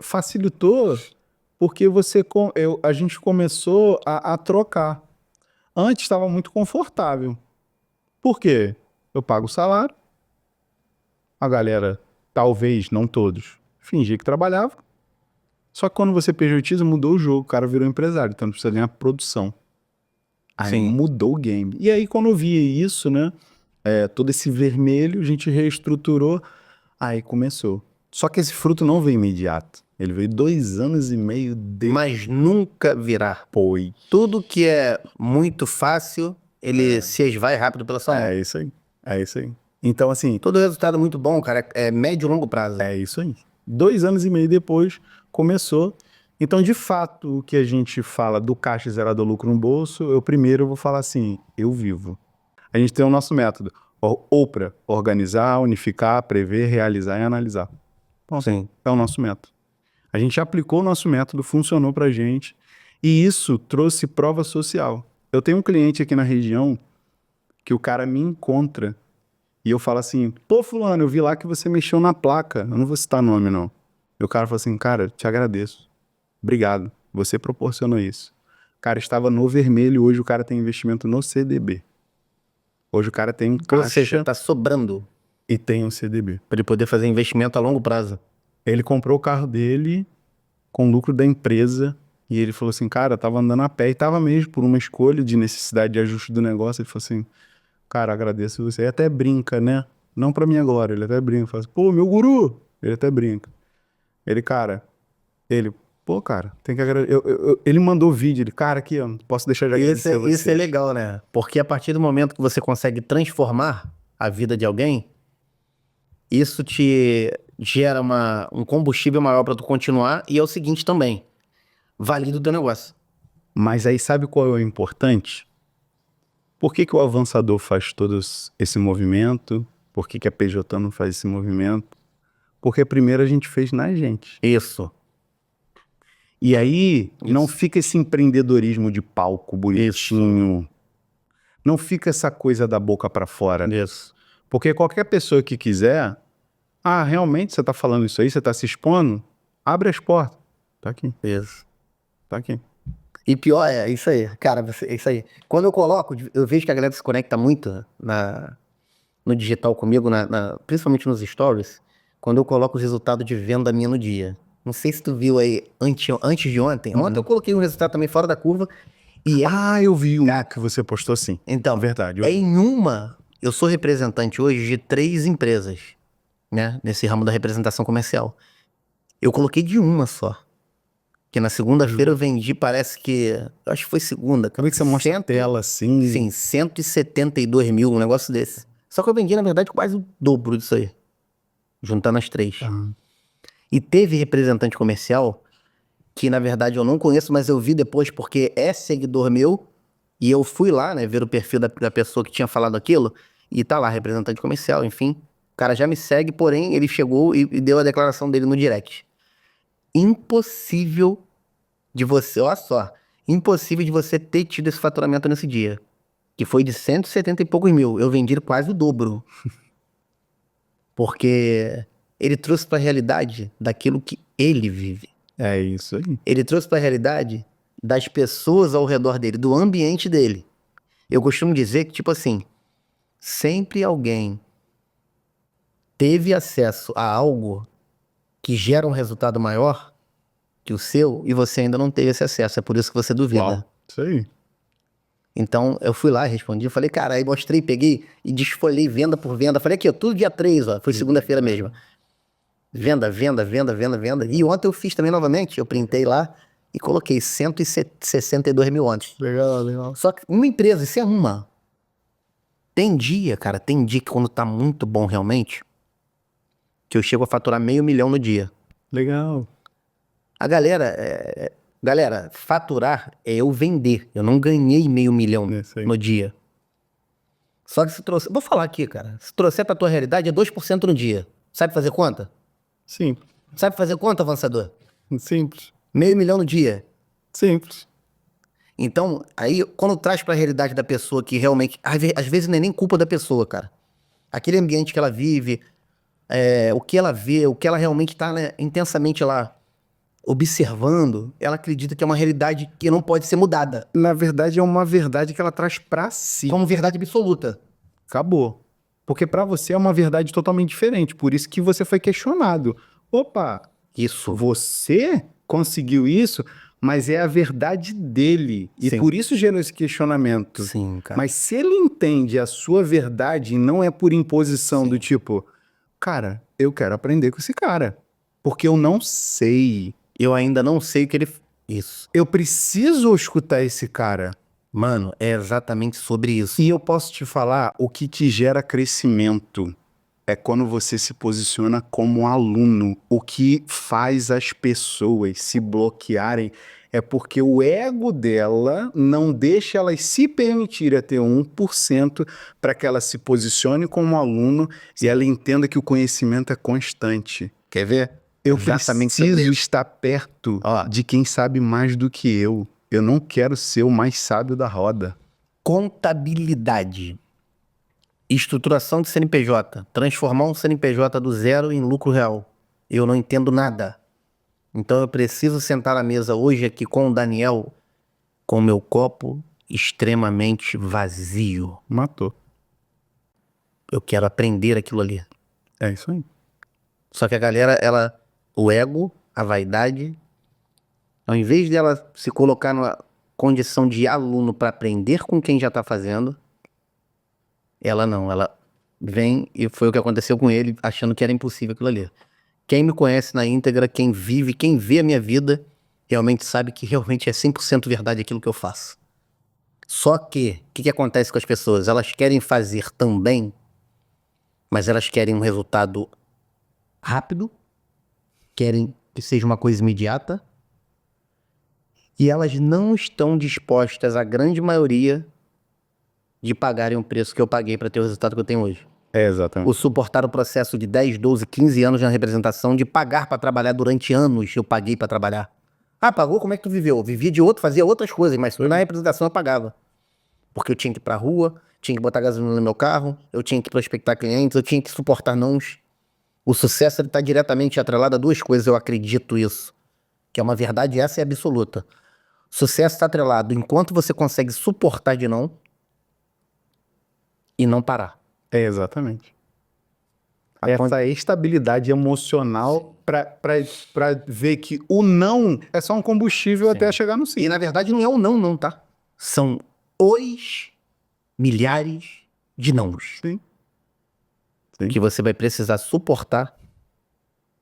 Facilitou porque a gente começou a trocar. Antes estava muito confortável. Por quê? Eu pago o salário, a galera, talvez, não todos, fingia que trabalhava. Só que quando você pejotiza, mudou o jogo, o cara virou empresário, então não precisa ganhar produção. Aí Sim. mudou o game. E aí quando eu vi isso, né, todo esse vermelho, a gente reestruturou, aí começou. Só que esse fruto não veio imediato. Ele veio 2 anos e meio Mas nunca virá. depois. Tudo que é muito fácil, ele se esvai rápido pela sua mão. É isso aí. Então, assim, Todo resultado muito bom, cara, é médio e longo prazo. é isso aí. 2 anos e meio depois, começou. Então, de fato, o que a gente fala do caixa zerado ao lucro no bolso, eu primeiro vou falar assim, eu vivo. A gente tem o nosso método, OPRA, organizar, unificar, prever, realizar e analisar. Sim. É o nosso método. A gente aplicou o nosso método, funcionou pra gente, e isso trouxe prova social. Eu tenho um cliente aqui na região que o cara me encontra e eu falo assim, pô, fulano, eu vi lá que você mexeu na placa. Eu não vou citar nome, não. E o cara fala assim, cara, te agradeço. Obrigado. Você proporcionou isso. O cara estava no vermelho, hoje o cara tem investimento no CDB. Hoje o cara tem um Ou caixa seja, tá sobrando e tem um CDB. para ele poder fazer investimento a longo prazo. Ele comprou o carro dele com lucro da empresa e ele falou assim, cara, tava andando a pé e tava mesmo por uma escolha de necessidade de ajuste do negócio. Ele falou assim, cara, agradeço você. Ele até brinca, né? Não pra mim agora, ele até brinca. Fala assim, pô, meu guru! Ele até brinca. Pô, cara, tem que agradecer. Ele mandou vídeo, cara, aqui, ó, não posso deixar de agradecer você. Isso é legal, né? Porque a partir do momento que você consegue transformar a vida de alguém, isso te gera um combustível maior para tu continuar. E é o seguinte também, valida o teu negócio. Mas aí sabe qual é o importante? Por que o avançador faz todo esse movimento? Por que a PJ não faz esse movimento? Porque primeiro a gente fez na gente. Isso. E aí não fica esse empreendedorismo de palco bonitinho. Não fica essa coisa da boca para fora. Isso. Porque qualquer pessoa que quiser, realmente você tá falando isso aí, você tá se expondo, abre as portas. Tá aqui. Isso. Tá aqui. E pior é isso aí, cara, é isso aí. Quando eu coloco, eu vejo que a galera se conecta muito no digital comigo, principalmente nos stories, quando eu coloco os resultados de venda minha no dia. Não sei se tu viu aí antes de ontem. Ontem eu coloquei um resultado também fora da curva. Eu vi um que você postou sim. Então, verdade. Eu sou representante hoje de 3 empresas, né? Nesse ramo da representação comercial. Eu coloquei de uma só. Que na segunda-feira eu vendi, parece que... Eu acho que foi segunda. Como é que você mostra a tela assim? Sim, 172 mil, um negócio desse. Só que eu vendi, na verdade, quase o dobro disso aí. Juntando as 3. E teve representante comercial que, na verdade, eu não conheço, mas eu vi depois porque é seguidor meu. E eu fui lá, né, ver o perfil da pessoa que tinha falado aquilo. E tá lá, representante comercial, enfim. O cara já me segue, porém, ele chegou e deu a declaração dele no direct. Impossível de você, olha só, impossível de você ter tido esse faturamento nesse dia. Que foi de 170 e poucos mil. Eu vendi quase o dobro. Porque ele trouxe pra realidade daquilo que ele vive. É isso aí. Ele trouxe pra realidade das pessoas ao redor dele, do ambiente dele. Eu costumo dizer que, tipo assim, sempre alguém teve acesso a algo que gera um resultado maior que o seu e você ainda não teve esse acesso. É por isso que você duvida. Uau, isso aí. Então, eu fui lá, respondi, falei, cara, aí mostrei, peguei e desfolhei venda por venda. Falei aqui, ó, tudo dia 3, ó, foi segunda-feira mesmo. Venda. E ontem eu fiz também novamente, eu printei lá e coloquei 162 mil ontem. Legal. Só que uma empresa, isso é uma. Tem dia, cara, tem dia que quando tá muito bom realmente, que eu chego a faturar 500 mil no dia. Legal. A galera, faturar é eu vender. Eu não ganhei 500 mil É isso aí. no dia. Só que se trouxer, vou falar aqui, cara, se trouxer pra tua realidade é 2% no dia. Sabe fazer conta? Simples. Sabe fazer conta, avançador? Simples. 500 mil no dia. Simples. Então, aí, quando traz pra realidade da pessoa que realmente, às vezes não é nem culpa da pessoa, cara. Aquele ambiente que ela vive, o que ela vê, o que ela realmente tá, né, intensamente lá observando, ela acredita que é uma realidade que não pode ser mudada. Na verdade, é uma verdade que ela traz pra si. Como verdade absoluta. Acabou. Porque pra você é uma verdade totalmente diferente. Por isso que você foi questionado. Opa, Isso. você conseguiu isso, mas é a verdade dele. E Sim. por isso gerou esse questionamento. Sim, cara. Mas se ele entende a sua verdade e não é por imposição Sim. do tipo, cara, eu quero aprender com esse cara. Porque eu não sei. Eu ainda não sei o que ele... Isso. Eu preciso escutar esse cara. Mano, é exatamente sobre isso. E eu posso te falar, o que te gera crescimento é quando você se posiciona como aluno. O que faz as pessoas se bloquearem é porque o ego dela não deixa elas se permitir a ter 1% para que ela se posicione como aluno e ela entenda que o conhecimento é constante. Quer ver? Eu Exatamente preciso sobre isso. estar perto Ó. de quem sabe mais do que eu. Eu não quero ser o mais sábio da roda. Contabilidade. Estruturação de CNPJ. Transformar um CNPJ do zero em lucro real. Eu não entendo nada. Então eu preciso sentar à mesa hoje aqui com o Daniel com meu copo extremamente vazio. Matou. Eu quero aprender aquilo ali. É isso aí. Só que a galera, o ego, a vaidade, ao invés dela se colocar numa condição de aluno para aprender com quem já tá fazendo, ela vem, e foi o que aconteceu com ele, achando que era impossível aquilo ali. Quem me conhece na íntegra, quem vive, quem vê a minha vida, realmente sabe que realmente é 100% verdade aquilo que eu faço. Só que, o que acontece com as pessoas? Elas querem fazer também, mas elas querem um resultado rápido, querem que seja uma coisa imediata, e elas não estão dispostas, a grande maioria, de pagarem o preço que eu paguei para ter o resultado que eu tenho hoje. É, exatamente. Ou suportar o processo de 10, 12, 15 anos na representação, de pagar para trabalhar durante anos, eu paguei para trabalhar. Ah, pagou? Como é que tu viveu? Eu vivia de outro, fazia outras coisas, mas na representação eu pagava. Porque eu tinha que ir pra rua, tinha que botar gasolina no meu carro, eu tinha que prospectar clientes, eu tinha que suportar nãos. O sucesso está diretamente atrelado a duas coisas, eu acredito isso. Que é uma verdade, essa é absoluta. Sucesso está atrelado enquanto você consegue suportar de não e não parar. É, exatamente. Essa estabilidade emocional para ver que o não é só um combustível até chegar no sim. E na verdade não é um não, não, tá? São os milhares de nãos. Sim. Sim. Que você vai precisar suportar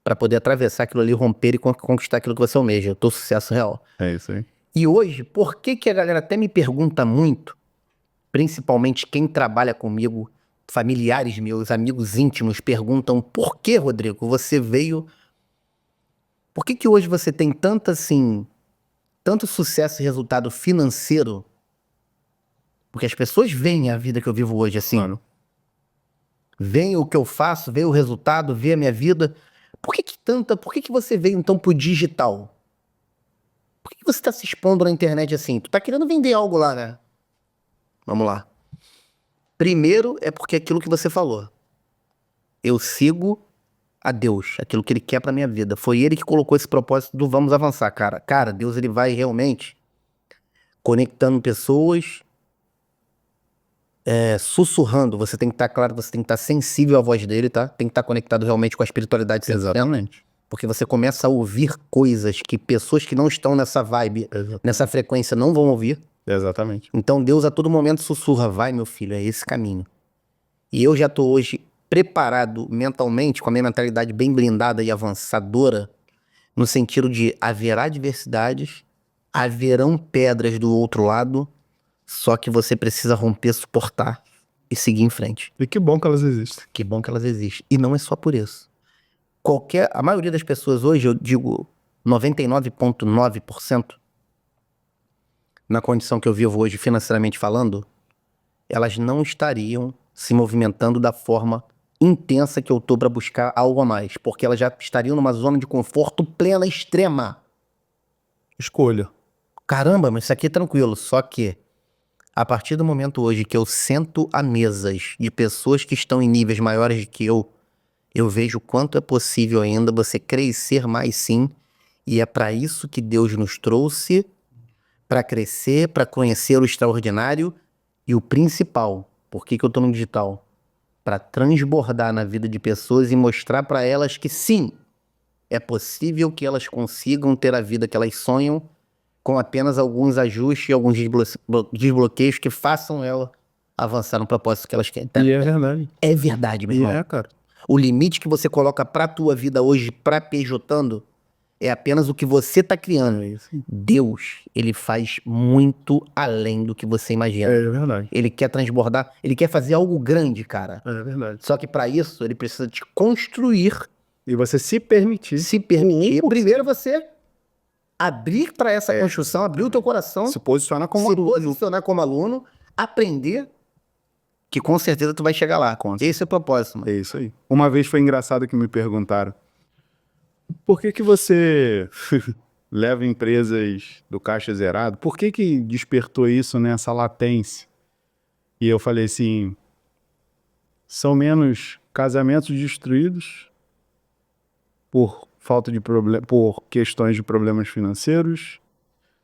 para poder atravessar aquilo ali, romper e conquistar aquilo que você almeja, o teu sucesso real. É isso aí. E hoje, por que a galera até me pergunta muito, principalmente quem trabalha comigo, familiares meus, amigos íntimos, perguntam por que, Rodrigo, você veio... Por que hoje você tem tanto sucesso e resultado financeiro? Porque as pessoas veem a vida que eu vivo hoje assim. Claro. Veem o que eu faço, veem o resultado, veem a minha vida. Por que você veio então pro digital? Por que você tá se expondo na internet assim? Tu tá querendo vender algo lá, né? Vamos lá. Primeiro é porque é aquilo que você falou. Eu sigo a Deus, aquilo que Ele quer pra minha vida. Foi Ele que colocou esse propósito do vamos avançar, cara. Cara, Deus Ele vai realmente conectando pessoas, sussurrando. Você tem que estar claro, você tem que estar sensível à voz dele, tá? Tem que estar conectado realmente com a espiritualidade. 100%. Exatamente. Porque você começa a ouvir coisas que pessoas que não estão nessa vibe, nessa frequência, não vão ouvir. Exatamente. Então Deus a todo momento sussurra, vai meu filho, é esse caminho. E eu já tô hoje preparado mentalmente, com a minha mentalidade bem blindada e avançadora, no sentido de haverá adversidades, haverão pedras do outro lado, só que você precisa romper, suportar e seguir em frente. E que bom que elas existem. Que bom que elas existem. E não é só por isso. A maioria das pessoas hoje, eu digo 99,9%, na condição que eu vivo hoje financeiramente falando, elas não estariam se movimentando da forma intensa que eu tô para buscar algo a mais, porque elas já estariam numa zona de conforto plena, extrema. Escolha. Caramba, mas isso aqui é tranquilo. Só que, a partir do momento hoje que eu sento a mesas de pessoas que estão em níveis maiores do que eu vejo o quanto é possível ainda você crescer mais sim, e é para isso que Deus nos trouxe, para crescer, para conhecer o extraordinário e o principal. Por que eu tô no digital? Para transbordar na vida de pessoas e mostrar para elas que sim, é possível que elas consigam ter a vida que elas sonham com apenas alguns ajustes e alguns desbloqueios que façam ela avançar no propósito que elas querem. E é verdade. É verdade, meu E irmão. cara. O limite que você coloca pra tua vida hoje, pra PJando, é apenas o que você tá criando. Deus, ele faz muito além do que você imagina. É verdade. Ele quer transbordar, ele quer fazer algo grande, cara. É verdade. Só que pra isso, ele precisa te construir, E você se permitir. se permitir. Primeiro você abrir pra essa construção, abrir o teu coração, Se posicionar como se aluno. posicionar como aluno, aprender, que com certeza tu vai chegar lá. Esse é o propósito, mano. É isso aí. Uma vez foi engraçado que me perguntaram: por que você leva empresas do caixa zerado? Por que despertou isso nessa latência? E eu falei assim: são menos casamentos destruídos por falta de problema, por questões de problemas financeiros,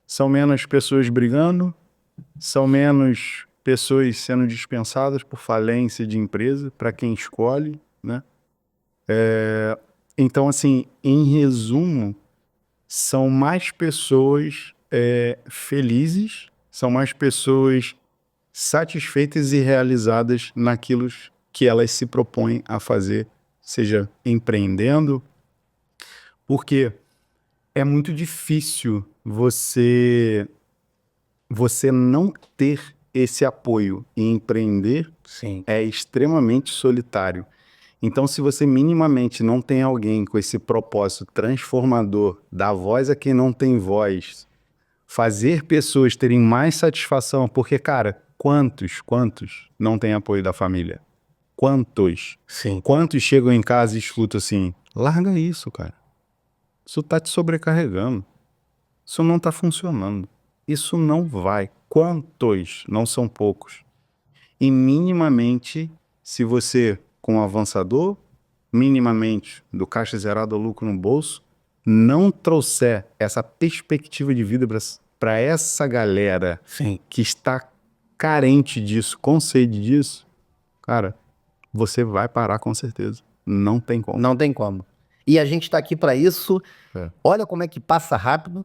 são menos pessoas brigando, são menos pessoas sendo dispensadas por falência de empresa, para quem escolhe, né? Então, assim, em resumo, são mais pessoas felizes, são mais pessoas satisfeitas e realizadas naquilo que elas se propõem a fazer, seja empreendendo, porque é muito difícil você não ter esse apoio e empreender. Sim. É extremamente solitário. Então, se você minimamente não tem alguém com esse propósito transformador, dar voz a quem não tem voz, fazer pessoas terem mais satisfação, porque, cara, quantos não têm apoio da família? Quantos? Sim. Quantos chegam em casa e escutam assim: larga isso, cara. Isso tá te sobrecarregando. Isso não tá funcionando. Isso não vai. Quantos? Não são poucos. E minimamente, se você, com um avançador, minimamente do caixa zerado ao lucro no bolso, não trouxer essa perspectiva de vida para essa galera Sim. que está carente disso, com sede disso, cara, você vai parar com certeza. Não tem como. Não tem como. E a gente tá aqui pra isso. É. Olha como é que passa rápido.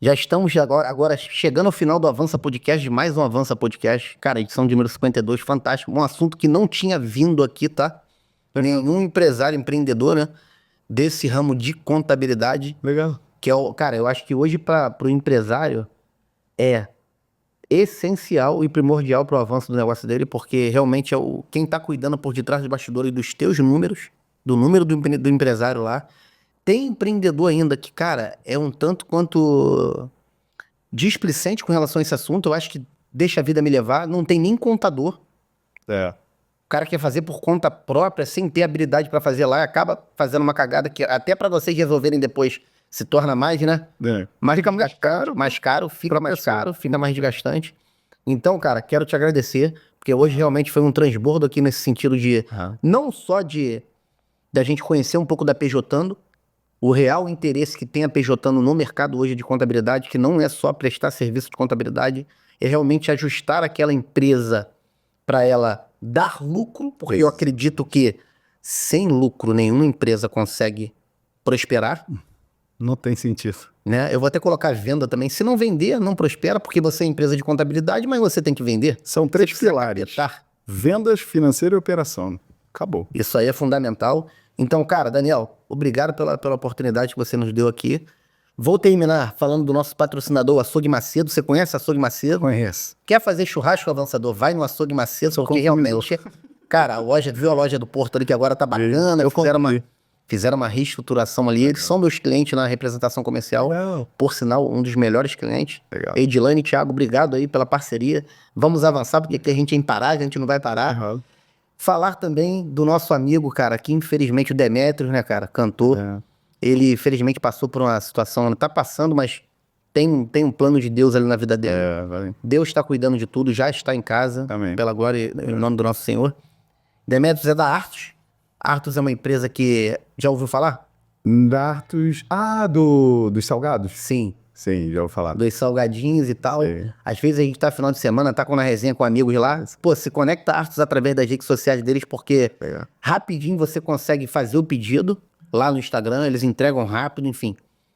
Já estamos agora chegando ao final do Avança Podcast, de mais um Avança Podcast. Cara, edição de número 52, fantástico. Um assunto que não tinha vindo aqui, tá? Nenhum empresário, empreendedor, né? Desse ramo de contabilidade. Legal. Que é o, cara, eu acho que hoje pro empresário é essencial e primordial pro avanço do negócio dele, porque realmente é quem tá cuidando por detrás dos bastidores dos teus números, do número do empresário lá. Tem empreendedor ainda que, cara, é um tanto quanto displicente com relação a esse assunto. Eu acho que deixa a vida me levar. Não tem nem contador. É. O cara quer fazer por conta própria, sem ter habilidade pra fazer lá, e acaba fazendo uma cagada que até pra vocês resolverem depois se torna mais, né? Mas fica mais caro, fica mais caro, fica mais desgastante. Então, cara, quero te agradecer, porque hoje realmente foi um transbordo aqui nesse sentido de, não só da gente conhecer um pouco da PJando, o real interesse que tem a PJando no mercado hoje de contabilidade, que não é só prestar serviço de contabilidade, é realmente ajustar aquela empresa para ela dar lucro, porque eu acredito que sem lucro nenhuma empresa consegue prosperar. Não tem sentido. Né? Eu vou até colocar venda também. Se não vender, não prospera, porque você é empresa de contabilidade, mas você tem que vender. São três pilares: capetar. vendas, financeiro e operação. Acabou. Isso aí é fundamental. Então, cara, Daniel, obrigado pela oportunidade que você nos deu aqui. Vou terminar falando do nosso patrocinador, o Açougue Macedo. Você conhece o Açougue Macedo? Conheço. Quer fazer churrasco avançador? Vai no Açougue Macedo, porque realmente... Cara, viu a loja do Porto ali que agora tá bacana? Fizeram uma reestruturação ali. Eles são meus clientes na representação comercial. Por sinal, um dos melhores clientes. Legal. Edilane e Thiago, obrigado aí pela parceria. Vamos avançar, porque aqui a gente é imparável, a gente não vai parar. Uhum. Falar também do nosso amigo, cara, que infelizmente o Demetrios, né, cara, cantor. Ele, infelizmente, passou por uma situação, não tá passando, mas tem um plano de Deus ali na vida dele. Vale. Deus está cuidando de tudo, já está em casa, Amém. pela glória e em nome do nosso Senhor. Demetrios é da Artus. Artus é uma empresa que... Já ouviu falar? Dartos... dos salgados? Sim. Sim, já ouvi falar. Dos salgadinhos e tal. Sim. Às vezes a gente tá final de semana, tá com uma resenha com amigos lá. Pô, se conecta a Artus através das redes sociais deles, porque rapidinho você consegue fazer o pedido lá no Instagram, eles entregam rápido, enfim.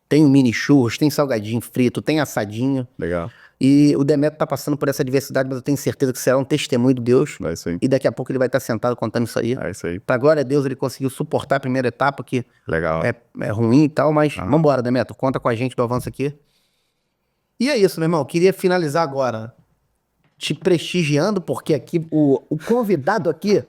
Tem o mini churros, tem salgadinho frito, tem assadinho. Legal. E o Demetrio tá passando por essa adversidade, mas eu tenho certeza que será um testemunho de Deus. É isso aí. E daqui a pouco ele vai estar sentado contando isso aí. É isso aí. Pra glória a Deus, ele conseguiu suportar a primeira etapa, que Legal. é ruim e tal, mas vambora, Demetrio, conta com a gente do avanço aqui. E é isso, meu irmão. Queria finalizar agora te prestigiando, porque aqui o convidado aqui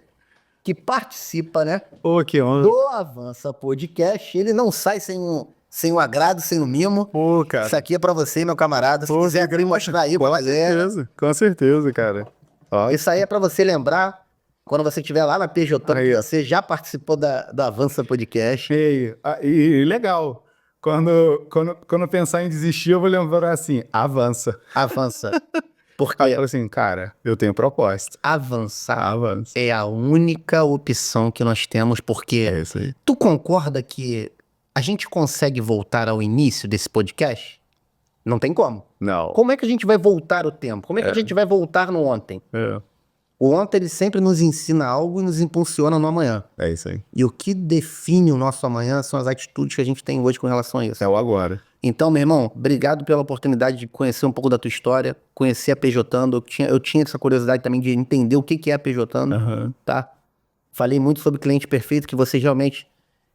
que participa, né, Pô, que honra. do Avança Podcast, ele não sai sem um agrado, sem um mimo. Pô, cara. Isso aqui é pra você, meu camarada. Se quiser abrir e mostrar aí, pode fazer. Com certeza, cara. Ó, Isso aí é pra você lembrar, quando você estiver lá na PJ, Aí, ó. você já participou do Avança Podcast. e legal. Quando pensar em desistir, eu vou lembrar assim, avança. Avança. Porque Aí eu falo assim, cara, eu tenho proposta. avançar Avança. é a única opção que nós temos, porque É isso aí. tu concorda que a gente consegue voltar ao início desse podcast? Não tem como. Não. Como é que a gente vai voltar o tempo? Como é que a gente vai voltar no ontem? O ontem, ele sempre nos ensina algo e nos impulsiona no amanhã. É isso aí. E o que define o nosso amanhã são as atitudes que a gente tem hoje com relação a isso. É o agora. Então, meu irmão, obrigado pela oportunidade de conhecer um pouco da tua história, conhecer a PJando. Eu tinha essa curiosidade também de entender o que é a PJando, tá? Falei muito sobre cliente perfeito, que vocês realmente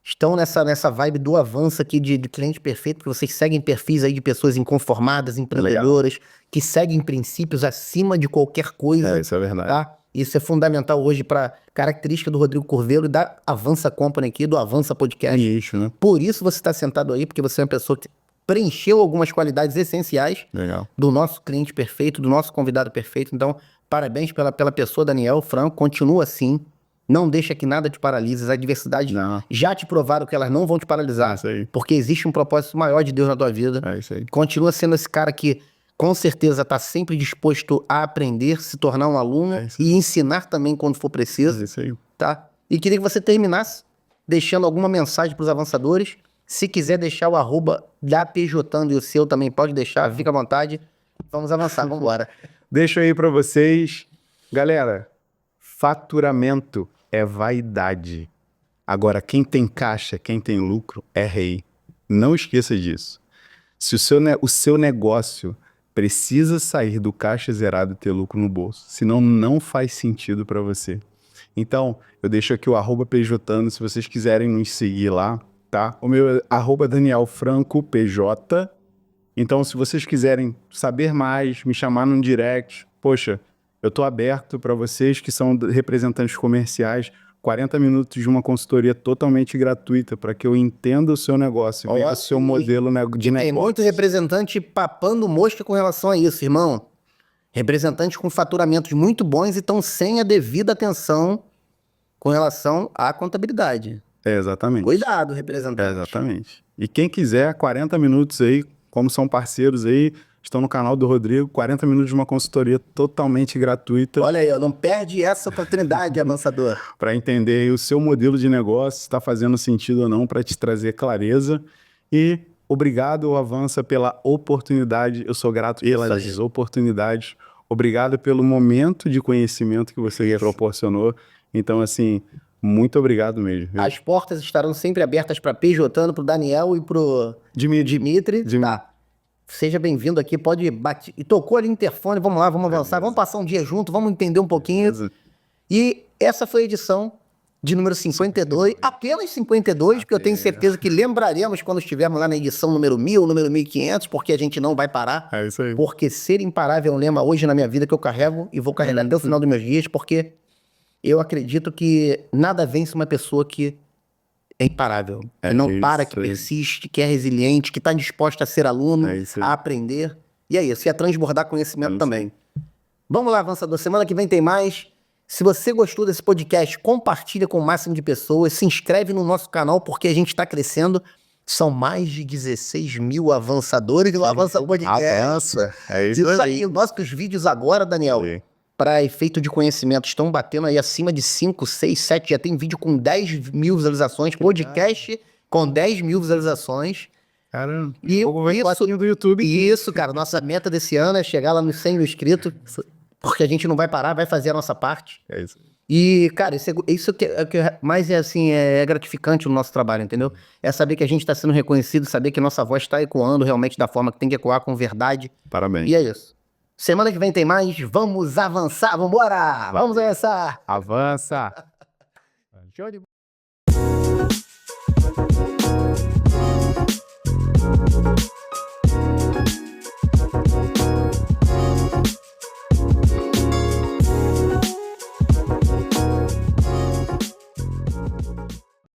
estão nessa vibe do avanço aqui de cliente perfeito, porque vocês seguem perfis aí de pessoas inconformadas, empreendedoras, que seguem princípios acima de qualquer coisa. Isso é verdade. Tá? Isso é fundamental hoje para característica do Rodrigo Curvelo e da Avança Company aqui, do Avança Podcast. Isso, né? Por isso você está sentado aí, porque você é uma pessoa que preencheu algumas qualidades essenciais Legal. do nosso cliente perfeito, do nosso convidado perfeito. Então, parabéns pela pessoa, Daniel Franco. Continua assim. Não deixa que nada te paralise. As adversidades já te provaram que elas não vão te paralisar. É isso aí. Porque existe um propósito maior de Deus na tua vida. É isso aí. Continua sendo esse cara que, com certeza, está sempre disposto a aprender, se tornar um aluno e ensinar também quando for preciso. É isso aí. Tá? E queria que você terminasse deixando alguma mensagem para os avançadores. Se quiser deixar o arroba da PJando e o seu também pode deixar, fica à vontade. Vamos avançar, vamos embora. Deixo aí pra vocês. Galera, faturamento é vaidade. Agora, quem tem caixa, quem tem lucro é rei. Não esqueça disso. Se o seu negócio precisa sair do caixa zerado e ter lucro no bolso, senão não faz sentido para você. Então, eu deixo aqui o arroba PJando, se vocês quiserem nos seguir lá, tá? O meu é arroba Daniel Franco PJ. Então, se vocês quiserem saber mais, me chamar no direct, poxa, eu tô aberto para vocês que são representantes comerciais, 40 minutos de uma consultoria totalmente gratuita para que eu entenda o seu negócio, veja o seu modelo de negócio. Tem muito representante papando mosca com relação a isso, irmão. Representantes com faturamentos muito bons e estão sem a devida atenção com relação à contabilidade. Exatamente. Cuidado, representante. Exatamente. E quem quiser, 40 minutos aí, como são parceiros aí, estão no canal do Rodrigo, 40 minutos de uma consultoria totalmente gratuita. Olha aí, não perde essa oportunidade, avançador. Para entender o seu modelo de negócio, se está fazendo sentido ou não, para te trazer clareza. E obrigado, Avança, pela oportunidade. Eu sou grato pelas oportunidades. Obrigado pelo momento de conhecimento que você proporcionou. Então, assim, muito obrigado mesmo. Viu? As portas estarão sempre abertas para PJando, para o Daniel e para o Dimitri. Tá. Seja bem-vindo aqui, pode bater. E tocou ali o interfone, vamos lá, vamos avançar, vamos passar um dia junto, vamos entender um pouquinho. E essa foi a edição de número 52, apenas 52, porque eu tenho certeza que lembraremos quando estivermos lá na edição número 1000, número 1500, porque a gente não vai parar. É isso aí. Porque ser imparável é um lema hoje na minha vida que eu carrego e vou carregar até o final dos meus dias, porque eu acredito que nada vence uma pessoa que é imparável, que não para, que persiste, que é resiliente, que está disposta a ser aluno, a aprender. E é isso, e a transbordar conhecimento também. Vamos lá, avançador. Semana que vem tem mais. Se você gostou desse podcast, compartilha com o máximo de pessoas, se inscreve no nosso canal, porque a gente está crescendo. São mais de 16 mil avançadores do Avança Podcast. Avança, é isso aí. Nossos vídeos agora, Daniel, para efeito de conhecimento, estão batendo aí acima de 5, 6, 7, já tem vídeo com 10 mil visualizações, podcast com 10 mil visualizações. Caramba, e isso do YouTube. Isso, cara, nossa meta desse ano é chegar lá nos 100 mil inscritos, porque a gente não vai parar, vai fazer a nossa parte. É isso. E, cara, isso que é o que mais é gratificante no nosso trabalho, entendeu? É saber que a gente está sendo reconhecido, saber que nossa voz está ecoando realmente da forma que tem que ecoar, com verdade. Parabéns. E é isso. Semana que vem tem mais, vamos avançar, vambora! Vamos avançar! Avança! Show de bola!